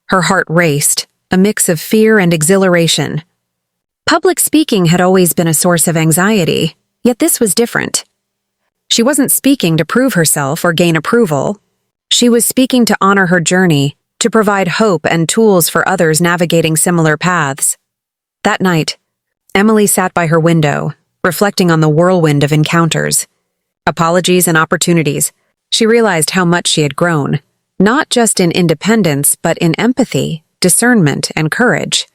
Her heart raced, a mix of fear and exhilaration. Public speaking had always been a source of anxiety, yet this was different. She wasn't speaking to prove herself or gain approval. She was speaking to honor her journey, to provide hope and tools for others navigating similar paths. That night, Emily sat by her window, reflecting on the whirlwind of encounters. Apologies and opportunities. She realized how much she had grown, not just in independence, but in empathy, discernment, and courage.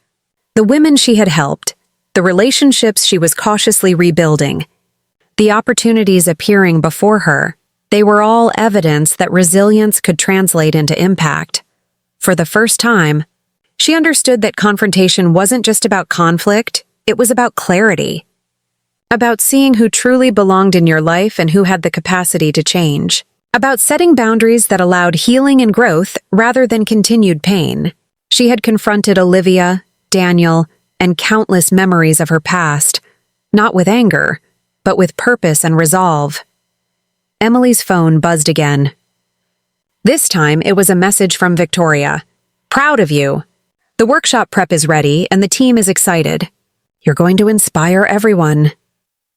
The women she had helped, the relationships she was cautiously rebuilding, the opportunities appearing before her, they were all evidence that resilience could translate into impact. For the first time, she understood that confrontation wasn't just about conflict, it was about clarity. About seeing who truly belonged in your life and who had the capacity to change. About setting boundaries that allowed healing and growth rather than continued pain. She had confronted Olivia, Daniel, and countless memories of her past, not with anger, but with purpose and resolve. Emily's phone buzzed again. This time, it was a message from Victoria. "Proud of you. The workshop prep is ready and the team is excited. You're going to inspire everyone."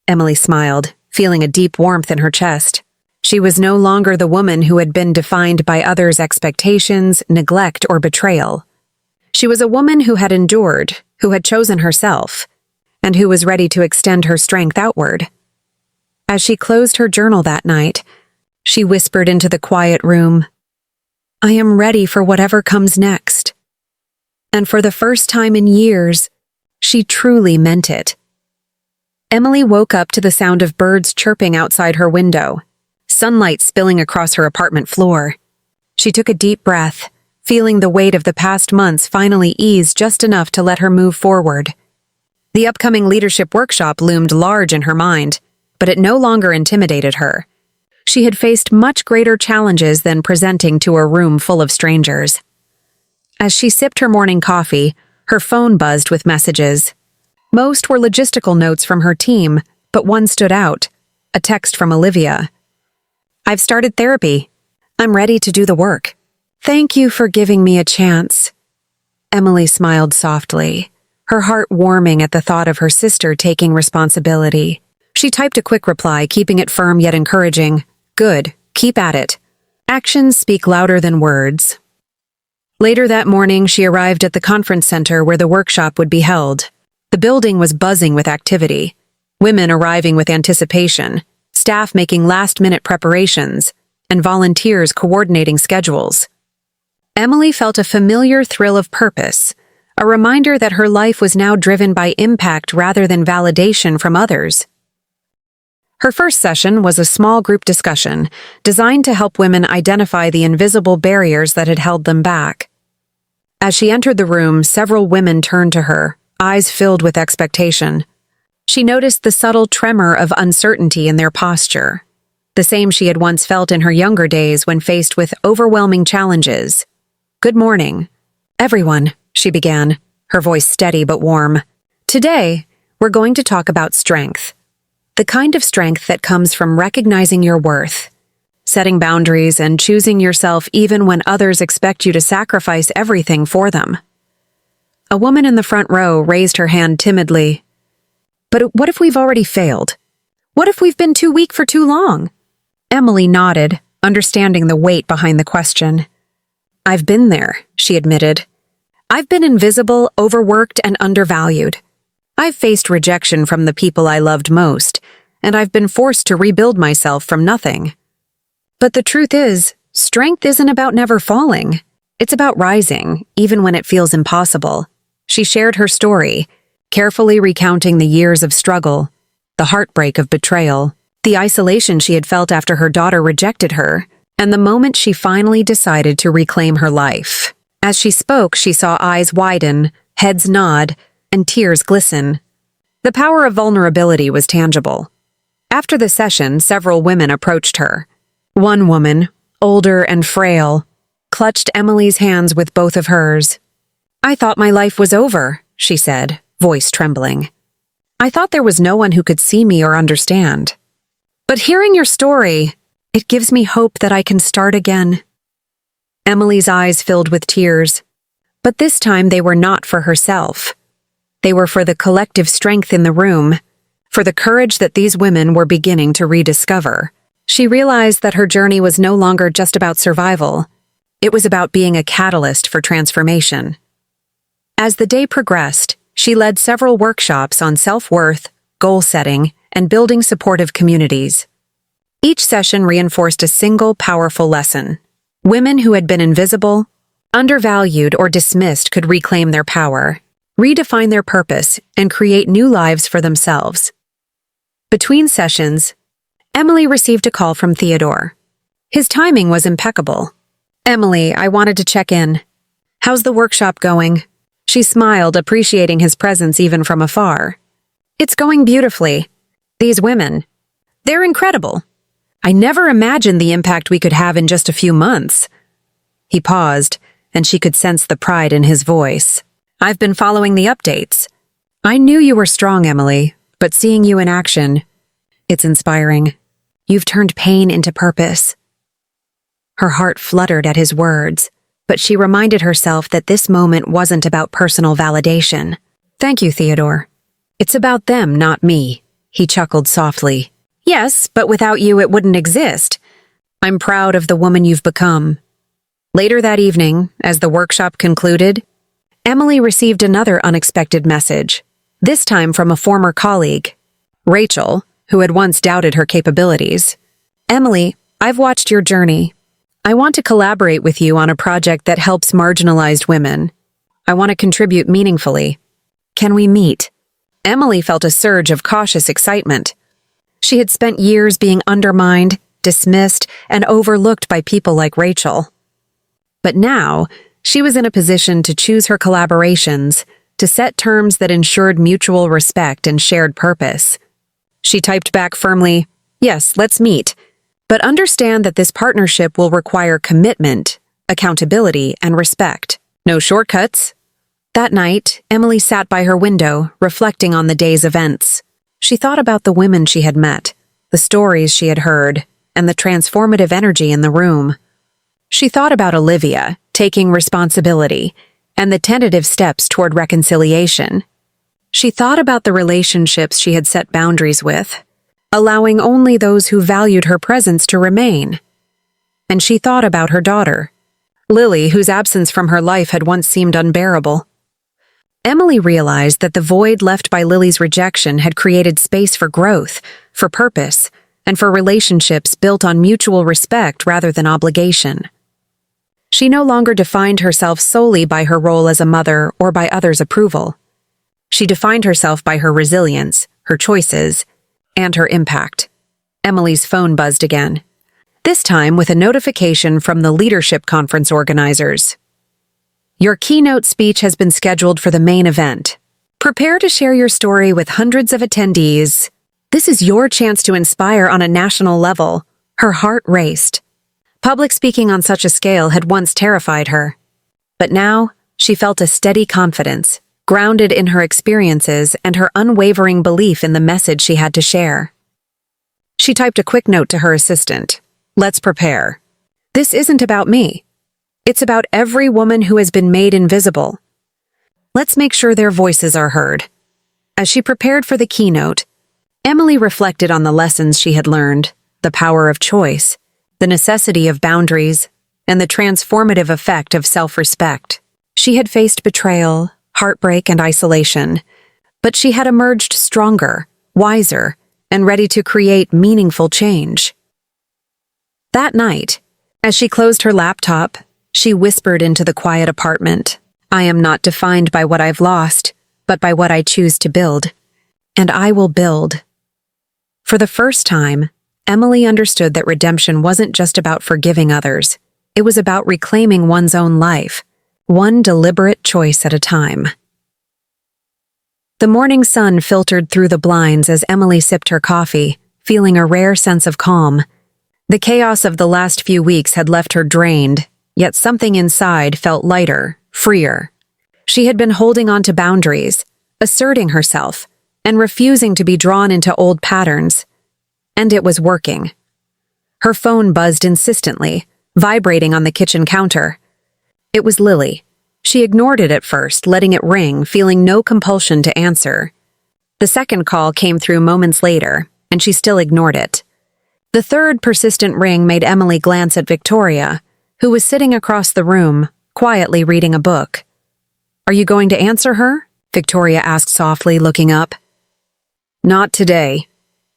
Emily smiled, feeling a deep warmth in her chest. She was no longer the woman who had been defined by others' expectations, neglect, or betrayal. She was a woman who had endured, who had chosen herself, and who was ready to extend her strength outward. As she closed her journal that night, she whispered into the quiet room, "I am ready for whatever comes next." And for the first time in years, she truly meant it. Emily woke up to the sound of birds chirping outside her window, sunlight spilling across her apartment floor. She took a deep breath, feeling the weight of the past months finally ease just enough to let her move forward. The upcoming leadership workshop loomed large in her mind, but it no longer intimidated her. She had faced much greater challenges than presenting to a room full of strangers. As she sipped her morning coffee, her phone buzzed with messages. Most were logistical notes from her team, but one stood out, a text from Olivia. "I've started therapy. I'm ready to do the work. Thank you for giving me a chance." Emily smiled softly, her heart warming at the thought of her sister taking responsibility. She typed a quick reply, keeping it firm yet encouraging. "Good, keep at it. Actions speak louder than words." Later that morning, she arrived at the conference center where the workshop would be held. The building was buzzing with activity, women arriving with anticipation, staff making last-minute preparations, and volunteers coordinating schedules. Emily felt a familiar thrill of purpose, a reminder that her life was now driven by impact rather than validation from others. Her first session was a small group discussion designed to help women identify the invisible barriers that had held them back. As she entered the room, several women turned to her, eyes filled with expectation. She noticed the subtle tremor of uncertainty in their posture, the same she had once felt in her younger days when faced with overwhelming challenges. "Good morning, everyone," she began, her voice steady but warm. "Today, we're going to talk about strength. The kind of strength that comes from recognizing your worth, setting boundaries, and choosing yourself even when others expect you to sacrifice everything for them." A woman in the front row raised her hand timidly. "But what if we've already failed? What if we've been too weak for too long?" Emily nodded, understanding the weight behind the question. "I've been there," she admitted. "I've been invisible, overworked, and undervalued. I've faced rejection from the people I loved most, and I've been forced to rebuild myself from nothing. But the truth is, strength isn't about never falling. It's about rising, even when it feels impossible." She shared her story, carefully recounting the years of struggle, the heartbreak of betrayal, the isolation she had felt after her daughter rejected her, and the moment she finally decided to reclaim her life. As she spoke, she saw eyes widen, heads nod, and tears glisten. The power of vulnerability was tangible. After the session, several women approached her. One woman, older and frail, clutched Emily's hands with both of hers. "I thought my life was over," she said, voice trembling. "I thought there was no one who could see me or understand. But hearing your story, it gives me hope that I can start again." Emily's eyes filled with tears, but this time they were not for herself. They were for the collective strength in the room, for the courage that these women were beginning to rediscover. She realized that her journey was no longer just about survival. It was about being a catalyst for transformation. As the day progressed, she led several workshops on self-worth, goal setting, and building supportive communities. Each session reinforced a single powerful lesson. Women who had been invisible, undervalued, or dismissed could reclaim their power, redefine their purpose, and create new lives for themselves. Between sessions, Emily received a call from Theodore. His timing was impeccable. "Emily, I wanted to check in. How's the workshop going?" She smiled, appreciating his presence even from afar. "It's going beautifully. These women, they're incredible. I never imagined the impact we could have in just a few months." He paused, and she could sense the pride in his voice. "I've been following the updates. I knew you were strong, Emily, but seeing you in action, it's inspiring. You've turned pain into purpose." Her heart fluttered at his words, but she reminded herself that this moment wasn't about personal validation. "Thank you, Theodore. It's about them, not me," he chuckled softly. Yes, but without you it wouldn't exist. I'm proud of the woman you've become. Later that evening, as the workshop concluded, Emily received another unexpected message, this time from a former colleague, Rachel, who had once doubted her capabilities. Emily, I've watched your journey. I want to collaborate with you on a project that helps marginalized women. I want to contribute meaningfully. Can we meet? Emily felt a surge of cautious excitement. She had spent years being undermined, dismissed, and overlooked by people like Rachel. But now, she was in a position to choose her collaborations, to set terms that ensured mutual respect and shared purpose. She typed back firmly, "Yes, let's meet. But understand that this partnership will require commitment, accountability, and respect. No shortcuts." That night, Emily sat by her window, reflecting on the day's events. She thought about the women she had met, the stories she had heard, and the transformative energy in the room. She thought about Olivia, taking responsibility, and the tentative steps toward reconciliation. She thought about the relationships she had set boundaries with, allowing only those who valued her presence to remain. And she thought about her daughter, Lily, whose absence from her life had once seemed unbearable. Emily realized that the void left by Lily's rejection had created space for growth, for purpose, and for relationships built on mutual respect rather than obligation. She no longer defined herself solely by her role as a mother or by others' approval. She defined herself by her resilience, her choices, and her impact. Emily's phone buzzed again, this time with a notification from the leadership conference organizers. Your keynote speech has been scheduled for the main event. Prepare to share your story with hundreds of attendees. This is your chance to inspire on a national level. Her heart raced. Public speaking on such a scale had once terrified her. But now, she felt a steady confidence, grounded in her experiences and her unwavering belief in the message she had to share. She typed a quick note to her assistant. Let's prepare. This isn't about me. It's about every woman who has been made invisible. Let's make sure their voices are heard. As she prepared for the keynote, Emily reflected on the lessons she had learned, the power of choice, the necessity of boundaries, and the transformative effect of self-respect. She had faced betrayal, heartbreak, and isolation, but she had emerged stronger, wiser, and ready to create meaningful change. That night, as she closed her laptop, she whispered into the quiet apartment, I am not defined by what I've lost, but by what I choose to build. And I will build. For the first time, Emily understood that redemption wasn't just about forgiving others. It was about reclaiming one's own life, one deliberate choice at a time. The morning sun filtered through the blinds as Emily sipped her coffee, feeling a rare sense of calm. The chaos of the last few weeks had left her drained, yet something inside felt lighter, freer. She had been holding on to boundaries, asserting herself, and refusing to be drawn into old patterns. And it was working. Her phone buzzed insistently, vibrating on the kitchen counter. It was Lily. She ignored it at first, letting it ring, feeling no compulsion to answer. The second call came through moments later, and she still ignored it. The third persistent ring made Emily glance at Victoria, who was sitting across the room, quietly reading a book. Are you going to answer her? Victoria asked softly, looking up. Not today,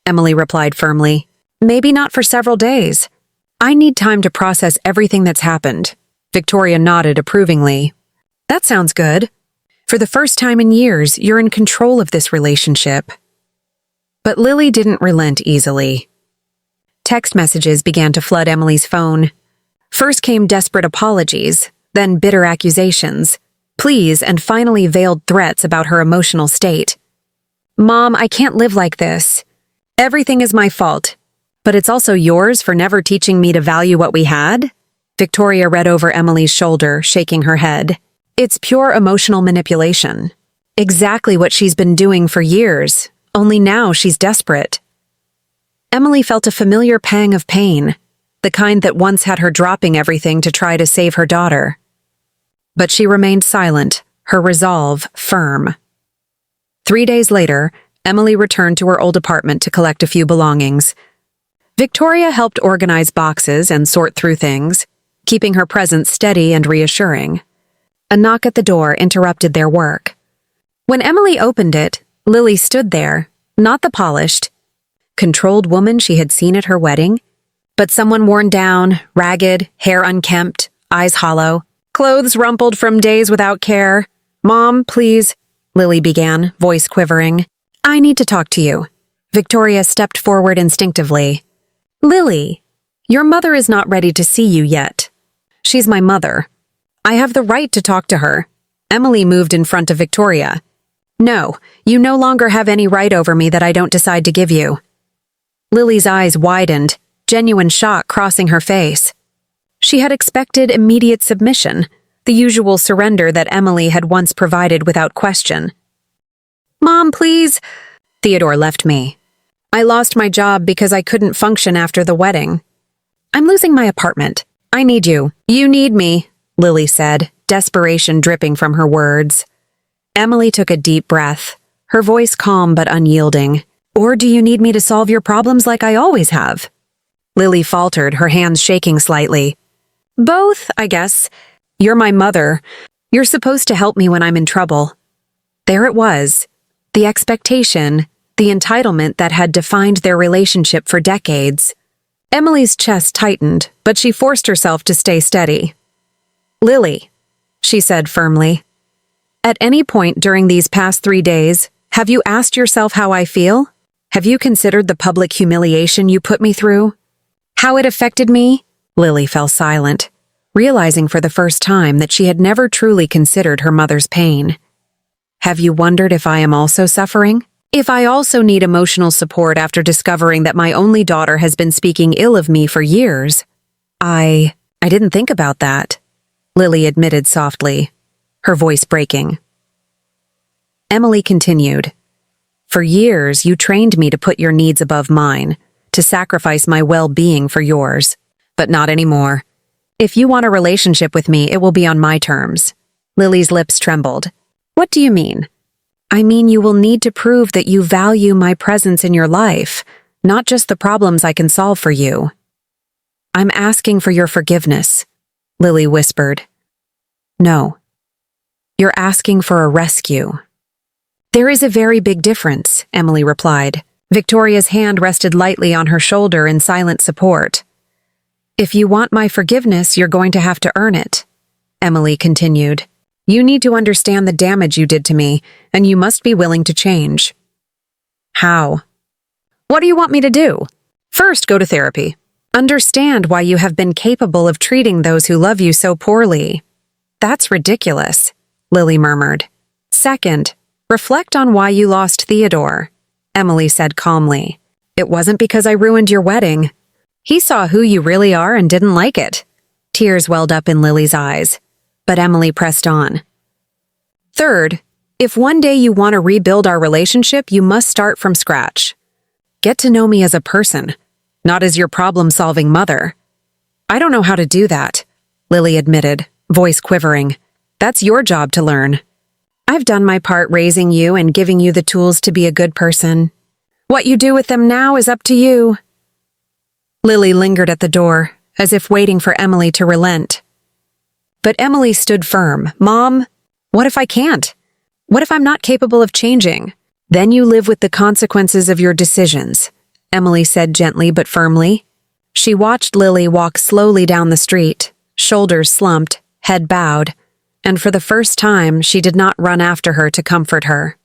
Emily replied firmly. Maybe not for several days. I need time to process everything that's happened. Victoria nodded approvingly. That sounds good. For the first time in years, you're in control of this relationship. But Lily didn't relent easily. Text messages began to flood Emily's phone. First came desperate apologies, then bitter accusations, pleas, and finally veiled threats about her emotional state. Mom, I can't live like this. Everything is my fault. But it's also yours for never teaching me to value what we had? Victoria read over Emily's shoulder, shaking her head. It's pure emotional manipulation. Exactly what she's been doing for years, only now she's desperate. Emily felt a familiar pang of pain, the kind that once had her dropping everything to try to save her daughter. But she remained silent, her resolve firm. 3 days later, Emily returned to her old apartment to collect a few belongings. Victoria helped organize boxes and sort through things, keeping her presence steady and reassuring. A knock at the door interrupted their work. When Emily opened it, Lily stood there, not the polished, controlled woman she had seen at her wedding, but someone worn down, ragged, hair unkempt, eyes hollow, clothes rumpled from days without care. "Mom, please," Lily began, voice quivering. "I need to talk to you." Victoria stepped forward instinctively. "Lily, your mother is not ready to see you yet. She's my mother. I have the right to talk to her." Emily moved in front of Victoria. "No, you no longer have any right over me that I don't decide to give you." Lily's eyes widened, genuine shock crossing her face. She had expected immediate submission, the usual surrender that Emily had once provided without question. "Mom, please." "Theodore left me. I lost my job because I couldn't function after the wedding. I'm losing my apartment. I need you." "You need me," Lily said, desperation dripping from her words. Emily took a deep breath, her voice calm but unyielding. "Or do you need me to solve your problems like I always have?" Lily faltered, her hands shaking slightly. "Both, I guess. You're my mother. You're supposed to help me when I'm in trouble." There it was, the expectation, the entitlement that had defined their relationship for decades. Emily's chest tightened, but she forced herself to stay steady. "Lily," she said firmly, "at any point during these past 3 days, have you asked yourself how I feel? Have you considered the public humiliation you put me through? How it affected me?" Lily fell silent, realizing for the first time that she had never truly considered her mother's pain. "Have you wondered if I am also suffering? If I also need emotional support after discovering that my only daughter has been speaking ill of me for years?" I didn't think about that," Lily admitted softly, her voice breaking. Emily continued. "For years, you trained me to put your needs above mine, to sacrifice my well-being for yours. But not anymore. If you want a relationship with me, it will be on my terms." Lily's lips trembled. "What do you mean?" "I mean you will need to prove that you value my presence in your life, not just the problems I can solve for you." "I'm asking for your forgiveness," Lily whispered. "No. You're asking for a rescue." "There is a very big difference," Emily replied. Victoria's hand rested lightly on her shoulder in silent support. "If you want my forgiveness, you're going to have to earn it," Emily continued. "You need to understand the damage you did to me, and you must be willing to change." "How?" "What do you want me to do?" "First, go to therapy. Understand why you have been capable of treating those who love you so poorly." "That's ridiculous," Lily murmured. "Second, reflect on why you lost Theodore," Emily said calmly. "It wasn't because I ruined your wedding. He saw who you really are and didn't like it." Tears welled up in Lily's eyes, but Emily pressed on. "Third, if one day you want to rebuild our relationship, you must start from scratch. Get to know me as a person, not as your problem-solving mother." "I don't know how to do that," Lily admitted, voice quivering. "That's your job to learn. I've done my part raising you and giving you the tools to be a good person. What you do with them now is up to you." Lily lingered at the door, as if waiting for Emily to relent. But Emily stood firm. "Mom, what if I can't? What if I'm not capable of changing?" "Then you live with the consequences of your decisions," Emily said gently but firmly. She watched Lily walk slowly down the street, shoulders slumped, head bowed, and for the first time she did not run after her to comfort her.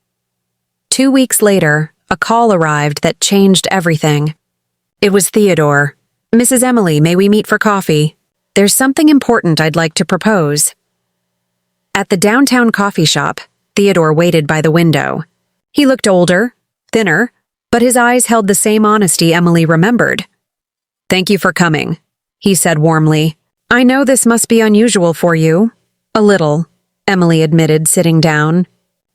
2 weeks later, a call arrived that changed everything. It was Theodore. "Mrs. Emily, may we meet for coffee? There's something important I'd like to propose." At the downtown coffee shop, Theodore waited by the window. He looked older, thinner, but his eyes held the same honesty Emily remembered. "Thank you for coming," he said warmly. "I know this must be unusual for you." "A little," Emily admitted, sitting down.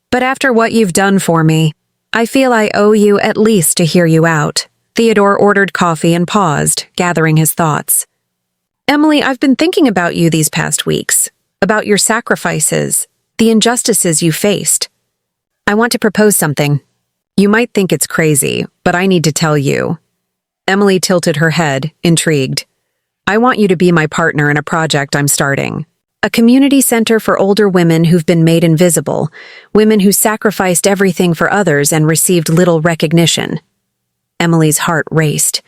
"But after what you've done for me, I feel I owe you at least to hear you out." Theodore ordered coffee and paused, gathering his thoughts. "Emily, I've been thinking about you these past weeks, about your sacrifices, the injustices you faced. I want to propose something. You might think it's crazy, but I need to tell you. Emily tilted her head, intrigued. I want you to be my partner in a project I'm starting. A community center for older women who've been made invisible, women who sacrificed everything for others and received little recognition. Emily's heart raced.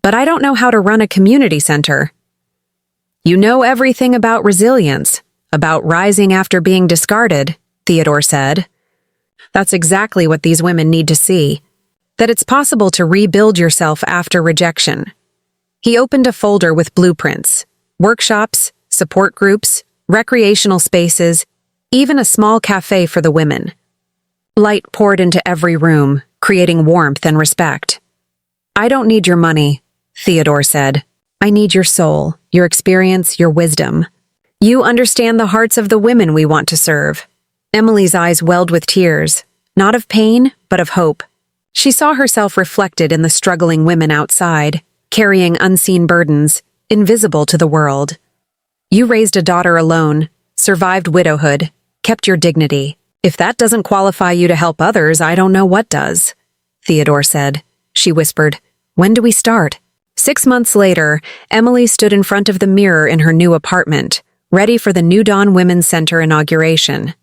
But I don't know how to run a community center. You know everything about resilience, about rising after being discarded, Theodore said. That's exactly what these women need to see. That it's possible to rebuild yourself after rejection. He opened a folder with blueprints, workshops, support groups, recreational spaces, even a small cafe for the women. Light poured into every room, creating warmth and respect. I don't need your money, Theodore said. I need your soul, your experience, your wisdom. You understand the hearts of the women we want to serve. Emily's eyes welled with tears, not of pain, but of hope. She saw herself reflected in the struggling women outside, carrying unseen burdens, invisible to the world. You raised a daughter alone, survived widowhood, kept your dignity. If that doesn't qualify you to help others, I don't know what does, Theodore said. She whispered, When do we start? 6 months later, Emily stood in front of the mirror in her new apartment, ready for the New Dawn Women's Center inauguration.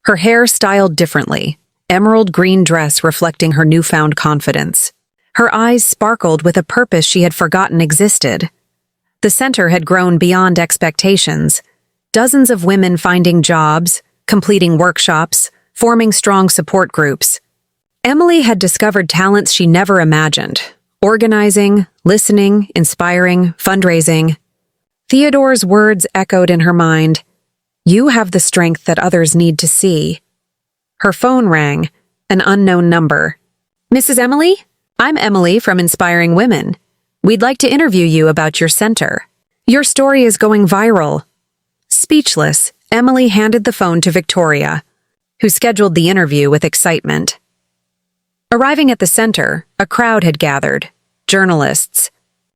Her hair styled differently, emerald green dress reflecting her newfound confidence. Her eyes sparkled with a purpose she had forgotten existed. The center had grown beyond expectations. Dozens of women finding jobs, completing workshops, forming strong support groups. Emily had discovered talents she never imagined. Organizing, listening, inspiring, fundraising. Theodore's words echoed in her mind. You have the strength that others need to see. Her phone rang, an unknown number. Mrs. Emily? I'm Emily from Inspiring Women. We'd like to interview you about your center. Your story is going viral. Speechless, Emily handed the phone to Victoria, who scheduled the interview with excitement. Arriving at the center, a crowd had gathered. Journalists,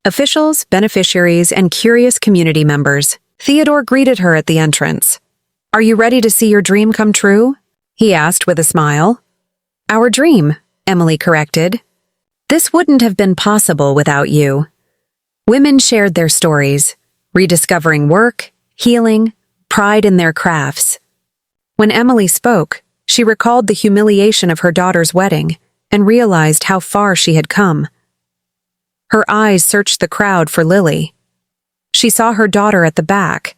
officials, beneficiaries, and curious community members. Theodore greeted her at the entrance. Are you ready to see your dream come true? He asked with a smile. Our dream, Emily corrected. This wouldn't have been possible without you. Women shared their stories, rediscovering work, healing, pride in their crafts. When Emily spoke, she recalled the humiliation of her daughter's wedding and realized how far she had come. Her eyes searched the crowd for Lily. She saw her daughter at the back,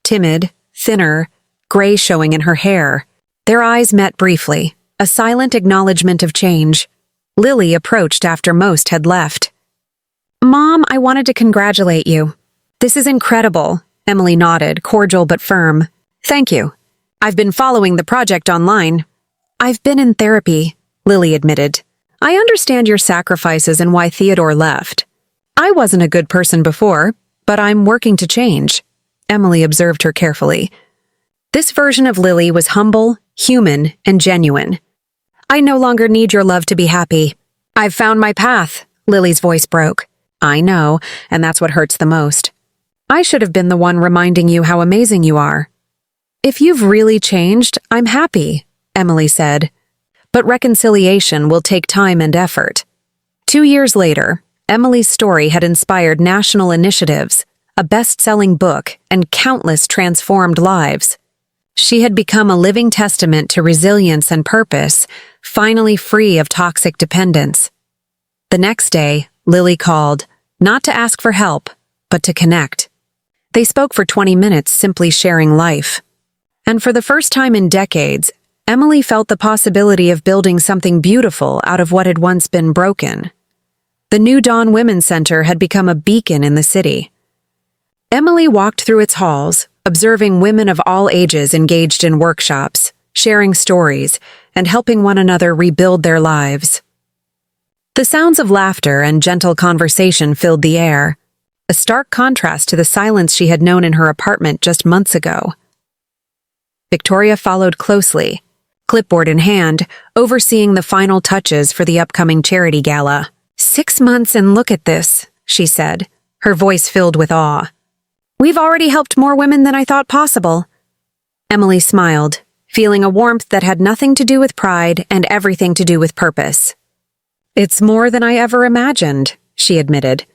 timid, thinner, gray showing in her hair. Their eyes met briefly, a silent acknowledgement of change. Lily approached after most had left. Mom, I wanted to congratulate you. This is incredible, Emily nodded, cordial but firm. Thank you. I've been following the project online. I've been in therapy, Lily admitted. I understand your sacrifices and why Theodore left. I wasn't a good person before, but I'm working to change. Emily observed her carefully. This version of Lily was humble, human, and genuine. I no longer need your love to be happy. I've found my path, Lily's voice broke. I know, and that's what hurts the most. I should have been the one reminding you how amazing you are. If you've really changed, I'm happy, Emily said. But reconciliation will take time and effort. 2 years later, Emily's story had inspired national initiatives, a best-selling book, and countless transformed lives. She had become a living testament to resilience and purpose, finally free of toxic dependence. The next day, Lily called, not to ask for help, but to connect. They spoke for 20 minutes, simply sharing life. And for the first time in decades, Emily felt the possibility of building something beautiful out of what had once been broken. The New Dawn Women's Center had become a beacon in the city. Emily walked through its halls, observing women of all ages engaged in workshops, sharing stories, and helping one another rebuild their lives. The sounds of laughter and gentle conversation filled the air, a stark contrast to the silence she had known in her apartment just months ago. Victoria followed closely, clipboard in hand, overseeing the final touches for the upcoming charity gala. 6 months and look at this, she said, her voice filled with awe. We've already helped more women than I thought possible. Emily smiled, feeling a warmth that had nothing to do with pride and everything to do with purpose. "It's more than I ever imagined," she admitted.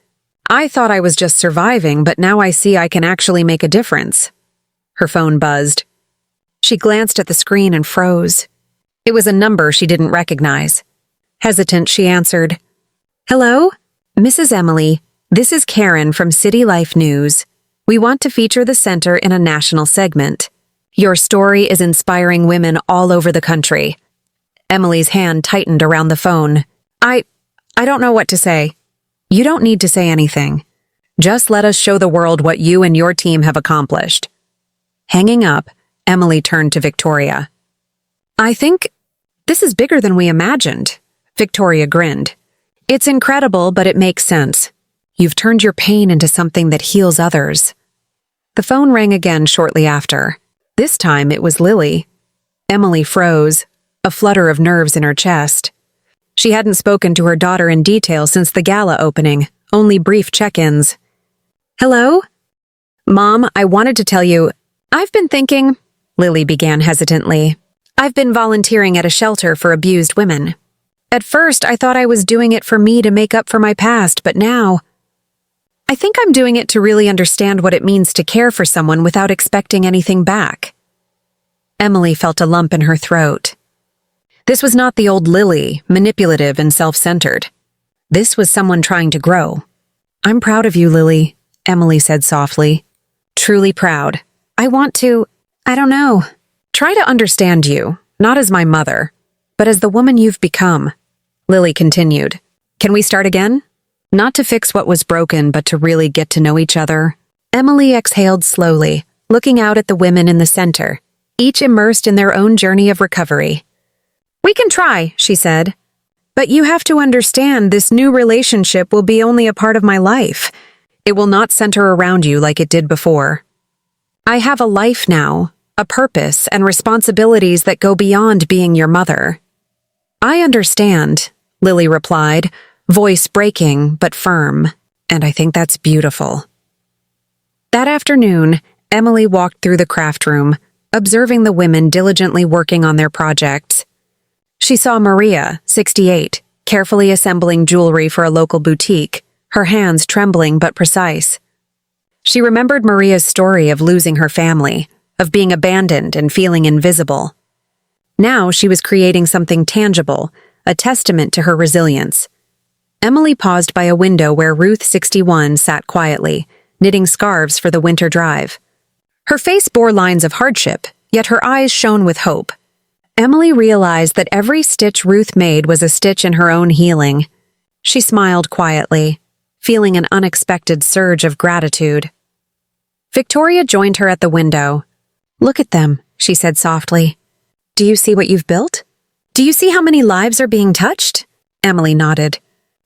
"I thought I was just surviving, but now I see I can actually make a difference." Her phone buzzed. She glanced at the screen and froze. It was a number she didn't recognize. Hesitant, she answered. "Hello? Mrs. Emily, this is Karen from City Life News. We want to feature the center in a national segment. Your story is inspiring women all over the country." Emily's hand tightened around the phone. I don't know what to say." "You don't need to say anything. Just let us show the world what you and your team have accomplished." Hanging up, Emily turned to Victoria. "I think this is bigger than we imagined." Victoria grinned. "It's incredible, but it makes sense. You've turned your pain into something that heals others." The phone rang again shortly after. This time it was Lily. Emily froze, a flutter of nerves in her chest. She hadn't spoken to her daughter in detail since the gala opening, only brief check-ins. "Hello? Mom, I wanted to tell you, I've been thinking," Lily began hesitantly. "I've been volunteering at a shelter for abused women. At first, I thought I was doing it for me to make up for my past, but now I think I'm doing it to really understand what it means to care for someone without expecting anything back." Emily felt a lump in her throat. This was not the old Lily, manipulative and self-centered. This was someone trying to grow. "I'm proud of you, Lily," Emily said softly. "Truly proud. I want to, I don't know, try to understand you, not as my mother, but as the woman you've become." Lily continued. "Can we start again? Not to fix what was broken, but to really get to know each other." Emily exhaled slowly, looking out at the women in the center, each immersed in their own journey of recovery. "We can try," she said. "But you have to understand this new relationship will be only a part of my life. It will not center around you like it did before. I have a life now, a purpose and responsibilities that go beyond being your mother." "I understand," Lily replied, voice breaking but firm, "and I think that's beautiful." That afternoon, Emily walked through the craft room, observing the women diligently working on their projects. She saw Maria, 68, carefully assembling jewelry for a local boutique, her hands trembling but precise. She remembered Maria's story of losing her family, of being abandoned and feeling invisible. Now she was creating something tangible, a testament to her resilience. Emily paused by a window where Ruth, 61, sat quietly, knitting scarves for the winter drive. Her face bore lines of hardship, yet her eyes shone with hope. Emily realized that every stitch Ruth made was a stitch in her own healing. She smiled quietly, feeling an unexpected surge of gratitude. Victoria joined her at the window. "Look at them," she said softly. "Do you see what you've built? Do you see how many lives are being touched?" Emily nodded.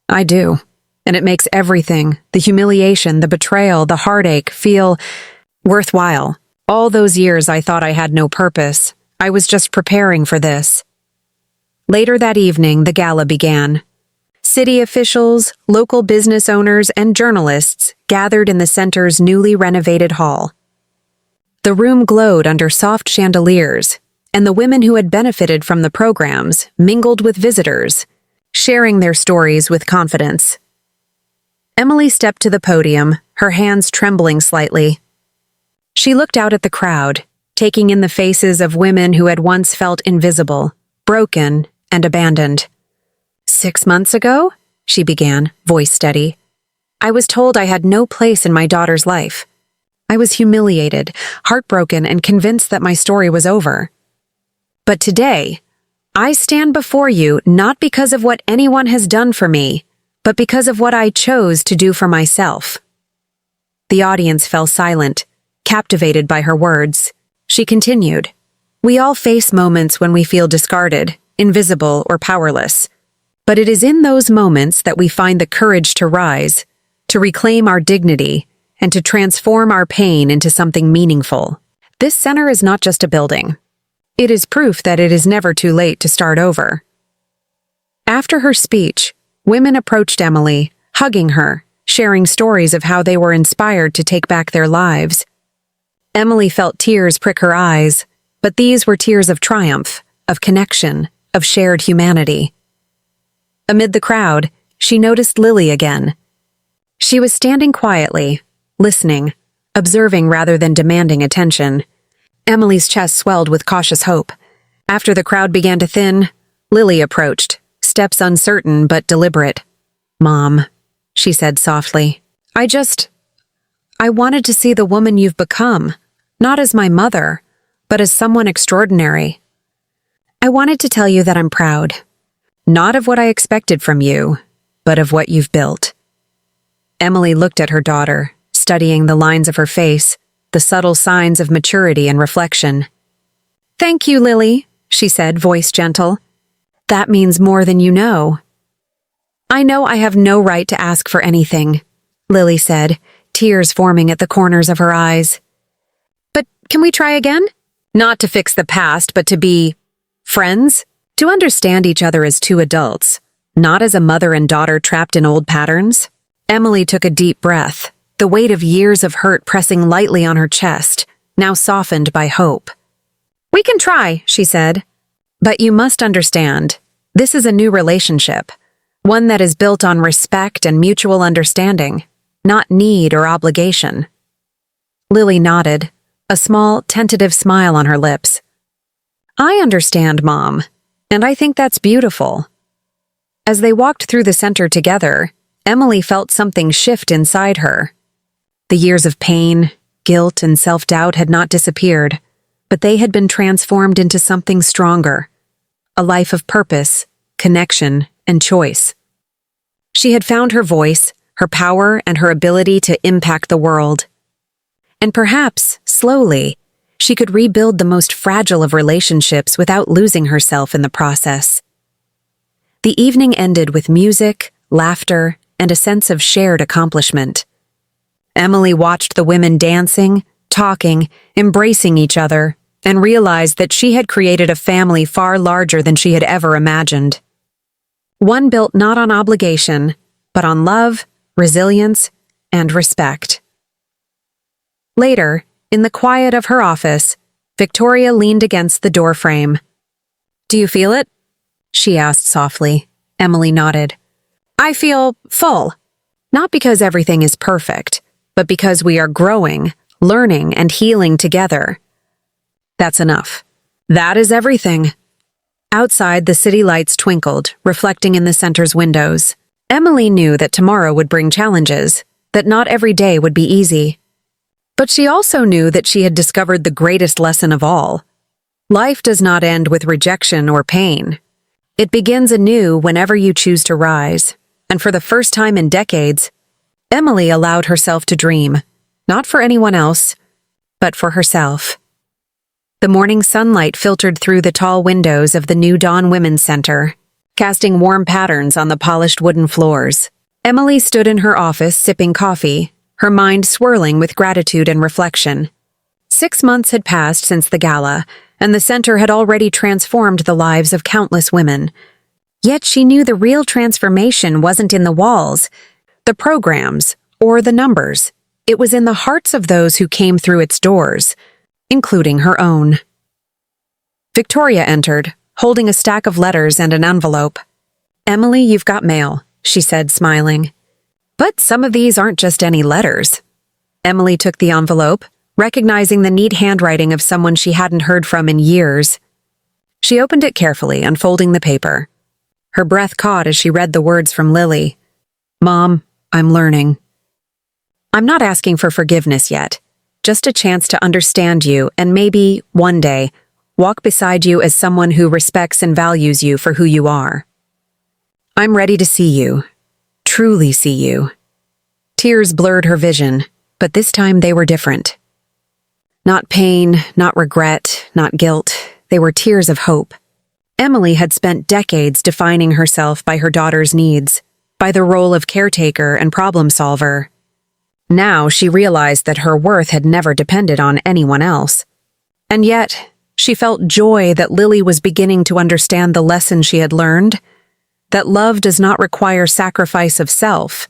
"I do. And it makes everything, the humiliation, the betrayal, the heartache, feel worthwhile. All those years I thought I had no purpose. I was just preparing for this." Later that evening, the gala began. City officials, local business owners, and journalists gathered in the center's newly renovated hall. The room glowed under soft chandeliers, and the women who had benefited from the programs mingled with visitors, sharing their stories with confidence. Emily stepped to the podium, her hands trembling slightly. She looked out at the crowd, taking in the faces of women who had once felt invisible, broken, and abandoned. "6 months ago," she began, voice steady, "I was told I had no place in my daughter's life. I was humiliated, heartbroken, and convinced that my story was over. But today, I stand before you not because of what anyone has done for me, but because of what I chose to do for myself." The audience fell silent, captivated by her words. She continued, "We all face moments when we feel discarded, invisible, or powerless. But it is in those moments that we find the courage to rise, to reclaim our dignity, and to transform our pain into something meaningful. This center is not just a building. It is proof that it is never too late to start over." After her speech, women approached Emily, hugging her, sharing stories of how they were inspired to take back their lives. Emily felt tears prick her eyes, but these were tears of triumph, of connection, of shared humanity. Amid the crowd, she noticed Lily again. She was standing quietly, listening, observing rather than demanding attention. Emily's chest swelled with cautious hope. After the crowd began to thin, Lily approached, steps uncertain but deliberate. "Mom," she said softly, I wanted to see the woman you've become, not as my mother, but as someone extraordinary. I wanted to tell you that I'm proud, not of what I expected from you, but of what you've built." Emily looked at her daughter, studying the lines of her face, the subtle signs of maturity and reflection. "Thank you, Lily," she said, voice gentle. "That means more than you know." "I know I have no right to ask for anything," Lily said, tears forming at the corners of her eyes. "But can we try again? Not to fix the past, but to be friends? To understand each other as two adults, not as a mother and daughter trapped in old patterns?" Emily took a deep breath, the weight of years of hurt pressing lightly on her chest, now softened by hope. "We can try," she said. "But you must understand, this is a new relationship, one that is built on respect and mutual understanding, not need or obligation." Lily nodded, a small, tentative smile on her lips. "I understand, Mom, and I think that's beautiful." As they walked through the center together, Emily felt something shift inside her. The years of pain, guilt, and self-doubt had not disappeared, but they had been transformed into something stronger, a life of purpose, connection, and choice. She had found her voice, her power, and her ability to impact the world. And perhaps, slowly, she could rebuild the most fragile of relationships without losing herself in the process. The evening ended with music, laughter, and a sense of shared accomplishment. Emily watched the women dancing, talking, embracing each other, and realized that she had created a family far larger than she had ever imagined. One built not on obligation, but on love, resilience, and respect. Later, in the quiet of her office, Victoria leaned against the doorframe. "Do you feel it?" she asked softly. Emily nodded. "I feel full. Not because everything is perfect, but because we are growing, learning, and healing together." "That's enough. That is everything." Outside, the city lights twinkled, reflecting in the center's windows. Emily knew that tomorrow would bring challenges, that not every day would be easy. But she also knew that she had discovered the greatest lesson of all. Life does not end with rejection or pain. It begins anew whenever you choose to rise, and for the first time in decades, Emily allowed herself to dream, not for anyone else, but for herself. The morning sunlight filtered through the tall windows of the New Dawn Women's Center, casting warm patterns on the polished wooden floors. Emily stood in her office sipping coffee, her mind swirling with gratitude and reflection. 6 months had passed since the gala, and the center had already transformed the lives of countless women. Yet she knew the real transformation wasn't in the walls, the programs, or the numbers. It was in the hearts of those who came through its doors, including her own. Victoria entered, holding a stack of letters and an envelope. "Emily, you've got mail," she said, smiling. "But some of these aren't just any letters." Emily took the envelope, recognizing the neat handwriting of someone she hadn't heard from in years. She opened it carefully, unfolding the paper. Her breath caught as she read the words from Lily. "Mom, I'm learning. I'm not asking for forgiveness yet, just a chance to understand you and maybe, one day, walk beside you as someone who respects and values you for who you are. I'm ready to see you, truly see you." Tears blurred her vision, but this time they were different. Not pain, not regret, not guilt. They were tears of hope. Emily had spent decades defining herself by her daughter's needs, by the role of caretaker and problem solver. Now she realized that her worth had never depended on anyone else. And yet, she felt joy that Lily was beginning to understand the lesson she had learned, that love does not require sacrifice of self,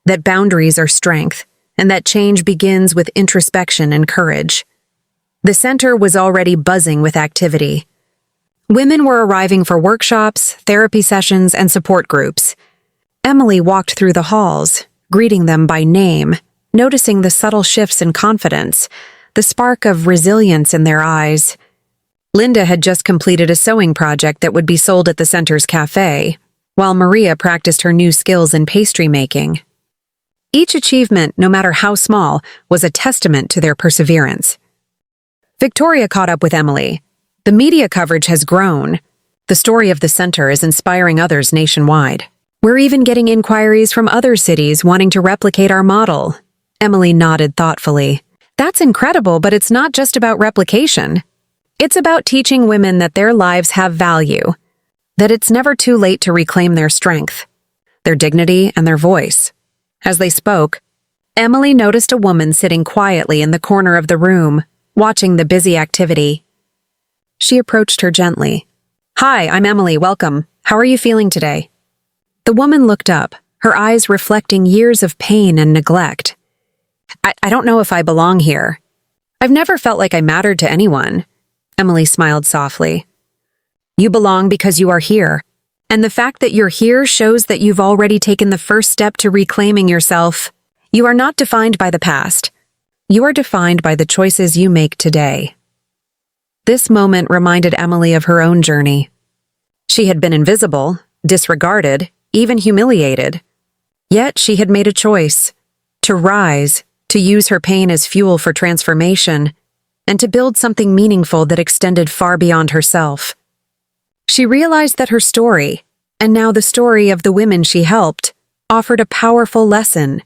that boundaries are strength, and that change begins with introspection and courage. The center was already buzzing with activity. Women were arriving for workshops, therapy sessions, and support groups. Emily walked through the halls, greeting them by name, noticing the subtle shifts in confidence, the spark of resilience in their eyes. Linda had just completed a sewing project that would be sold at the center's cafe, while Maria practiced her new skills in pastry making. Each achievement, no matter how small, was a testament to their perseverance. Victoria caught up with Emily. The media coverage has grown. The story of the center is inspiring others nationwide. We're even getting inquiries from other cities wanting to replicate our model. Emily nodded thoughtfully. That's incredible, but it's not just about replication. It's about teaching women that their lives have value, that it's never too late to reclaim their strength, their dignity, and their voice. As they spoke, Emily noticed a woman sitting quietly in the corner of the room, watching the busy activity. She approached her gently. "Hi, I'm Emily, welcome. How are you feeling today?" The woman looked up, her eyes reflecting years of pain and neglect. I don't know if I belong here. I've never felt like I mattered to anyone." Emily smiled softly. "You belong because you are here, and the fact that you're here shows that you've already taken the first step to reclaiming yourself. You are not defined by the past. You are defined by the choices you make today." This moment reminded Emily of her own journey. She had been invisible, disregarded, even humiliated. Yet she had made a choice to rise, to use her pain as fuel for transformation, and to build something meaningful that extended far beyond herself. She realized that her story, and now the story of the women she helped, offered a powerful lesson.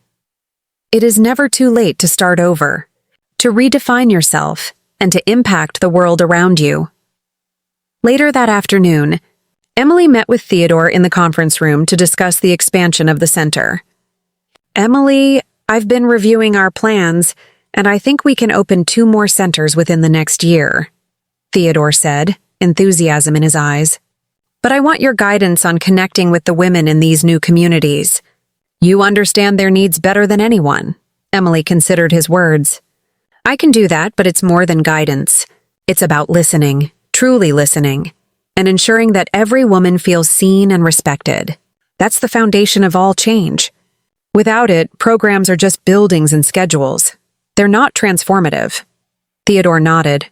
It is never too late to start over, to redefine yourself, and to impact the world around you. Later that afternoon, Emily met with Theodore in the conference room to discuss the expansion of the center. "Emily, I've been reviewing our plans, and I think we can open 2 more centers within the next year," Theodore said, enthusiasm in his eyes. "But I want your guidance on connecting with the women in these new communities. You understand their needs better than anyone." Emily considered his words. "I can do that, but it's more than guidance. It's about listening, truly listening, and ensuring that every woman feels seen and respected. That's the foundation of all change. Without it, programs are just buildings and schedules. They're not transformative." Theodore nodded.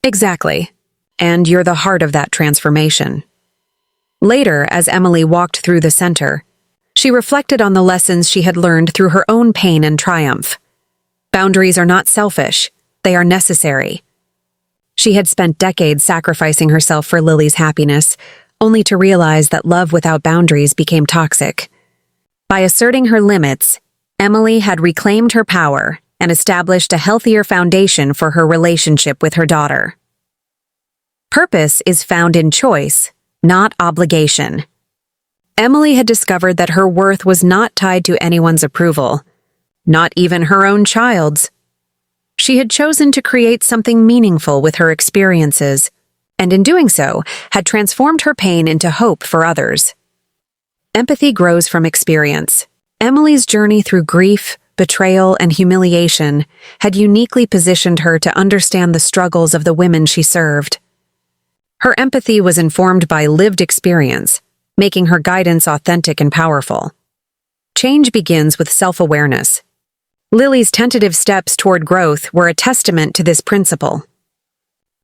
"Exactly. And you're the heart of that transformation." Later, as Emily walked through the center, she reflected on the lessons she had learned through her own pain and triumph. Boundaries are not selfish, they are necessary. She had spent decades sacrificing herself for Lily's happiness, only to realize that love without boundaries became toxic. By asserting her limits, Emily had reclaimed her power and established a healthier foundation for her relationship with her daughter. Purpose is found in choice, not obligation. Emily had discovered that her worth was not tied to anyone's approval, not even her own child's. She had chosen to create something meaningful with her experiences, and in doing so, had transformed her pain into hope for others. Empathy grows from experience. Emily's journey through grief, betrayal, and humiliation had uniquely positioned her to understand the struggles of the women she served. Her empathy was informed by lived experience, making her guidance authentic and powerful. Change begins with self-awareness. Lily's tentative steps toward growth were a testament to this principle.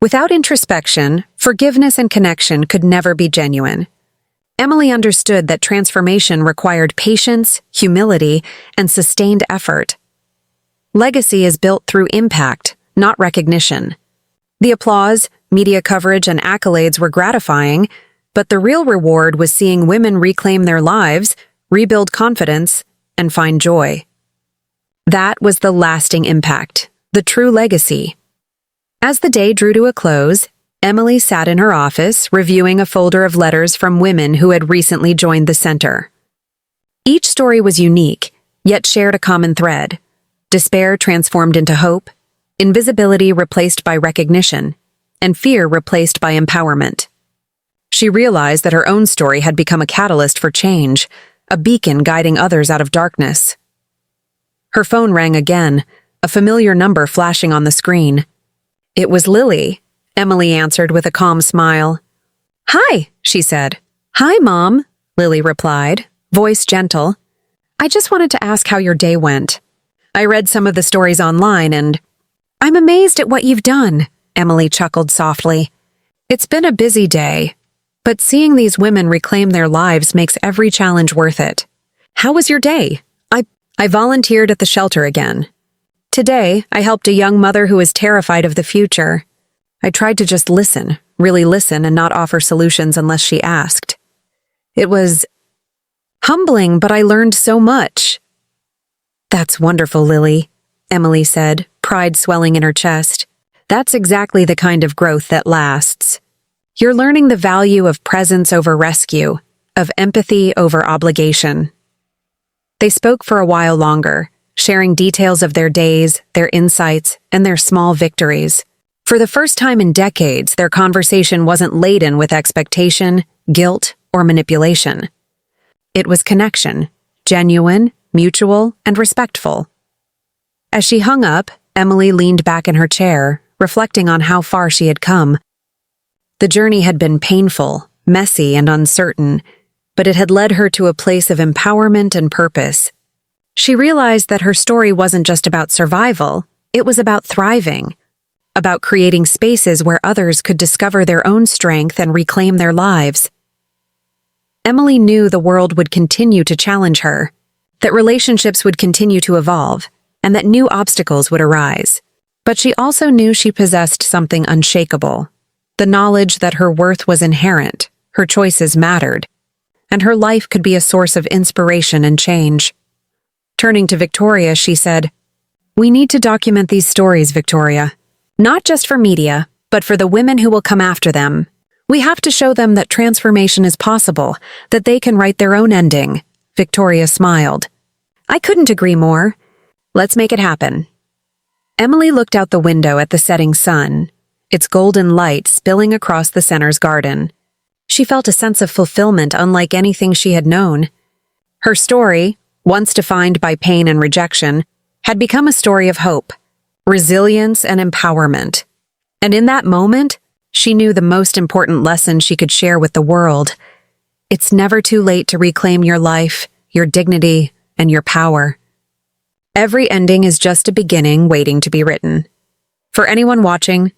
Without introspection, forgiveness and connection could never be genuine. Emily understood that transformation required patience, humility, and sustained effort. Legacy is built through impact, not recognition. The applause, media coverage, and accolades were gratifying, but the real reward was seeing women reclaim their lives, rebuild confidence, and find joy. That was the lasting impact, the true legacy. As the day drew to a close, Emily sat in her office, reviewing a folder of letters from women who had recently joined the center. Each story was unique, yet shared a common thread. Despair transformed into hope, invisibility replaced by recognition, and fear replaced by empowerment. She realized that her own story had become a catalyst for change, a beacon guiding others out of darkness. Her phone rang again, a familiar number flashing on the screen. It was Lily, Emily answered with a calm smile. Hi, she said. Hi, Mom, Lily replied, voice gentle. I just wanted to ask how your day went. I read some of the stories online and I'm amazed at what you've done, Emily chuckled softly. It's been a busy day, but seeing these women reclaim their lives makes every challenge worth it. How was your day? I volunteered at the shelter again. Today, I helped a young mother who is terrified of the future. I tried to just listen, really listen, and not offer solutions unless she asked. It was humbling, but I learned so much. That's wonderful, Lily, Emily said, pride swelling in her chest. That's exactly the kind of growth that lasts. You're learning the value of presence over rescue, of empathy over obligation. They spoke for a while longer, sharing details of their days, their insights, and their small victories. For the first time in decades, their conversation wasn't laden with expectation, guilt, or manipulation. It was connection, genuine, mutual, and respectful. As she hung up, Emily leaned back in her chair, reflecting on how far she had come. The journey had been painful, messy, and uncertain, but it had led her to a place of empowerment and purpose. She realized that her story wasn't just about survival, it was about thriving, about creating spaces where others could discover their own strength and reclaim their lives. Emily knew the world would continue to challenge her, that relationships would continue to evolve, and that new obstacles would arise. But she also knew she possessed something unshakable, the knowledge that her worth was inherent, her choices mattered, and her life could be a source of inspiration and change. Turning to Victoria, she said, We need to document these stories, Victoria. Not just for media, but for the women who will come after them. We have to show them that transformation is possible, that they can write their own ending. Victoria smiled. I couldn't agree more. Let's make it happen. Emily looked out the window at the setting sun, its golden light spilling across the center's garden. She felt a sense of fulfillment unlike anything she had known. Her story, once defined by pain and rejection, had become a story of hope, resilience, and empowerment. And in that moment, she knew the most important lesson she could share with the world. It's never too late to reclaim your life, your dignity, and your power. Every ending is just a beginning waiting to be written. For anyone watching,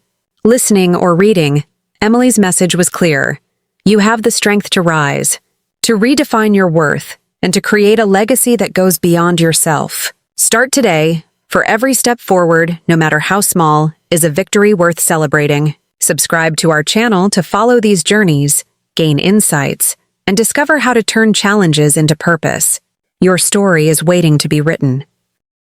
listening, or reading, Emily's message was clear. You have the strength to rise, to redefine your worth, and to create a legacy that goes beyond yourself. Start today, for every step forward, no matter how small, is a victory worth celebrating. Subscribe to our channel to follow these journeys, gain insights, and discover how to turn challenges into purpose. Your story is waiting to be written.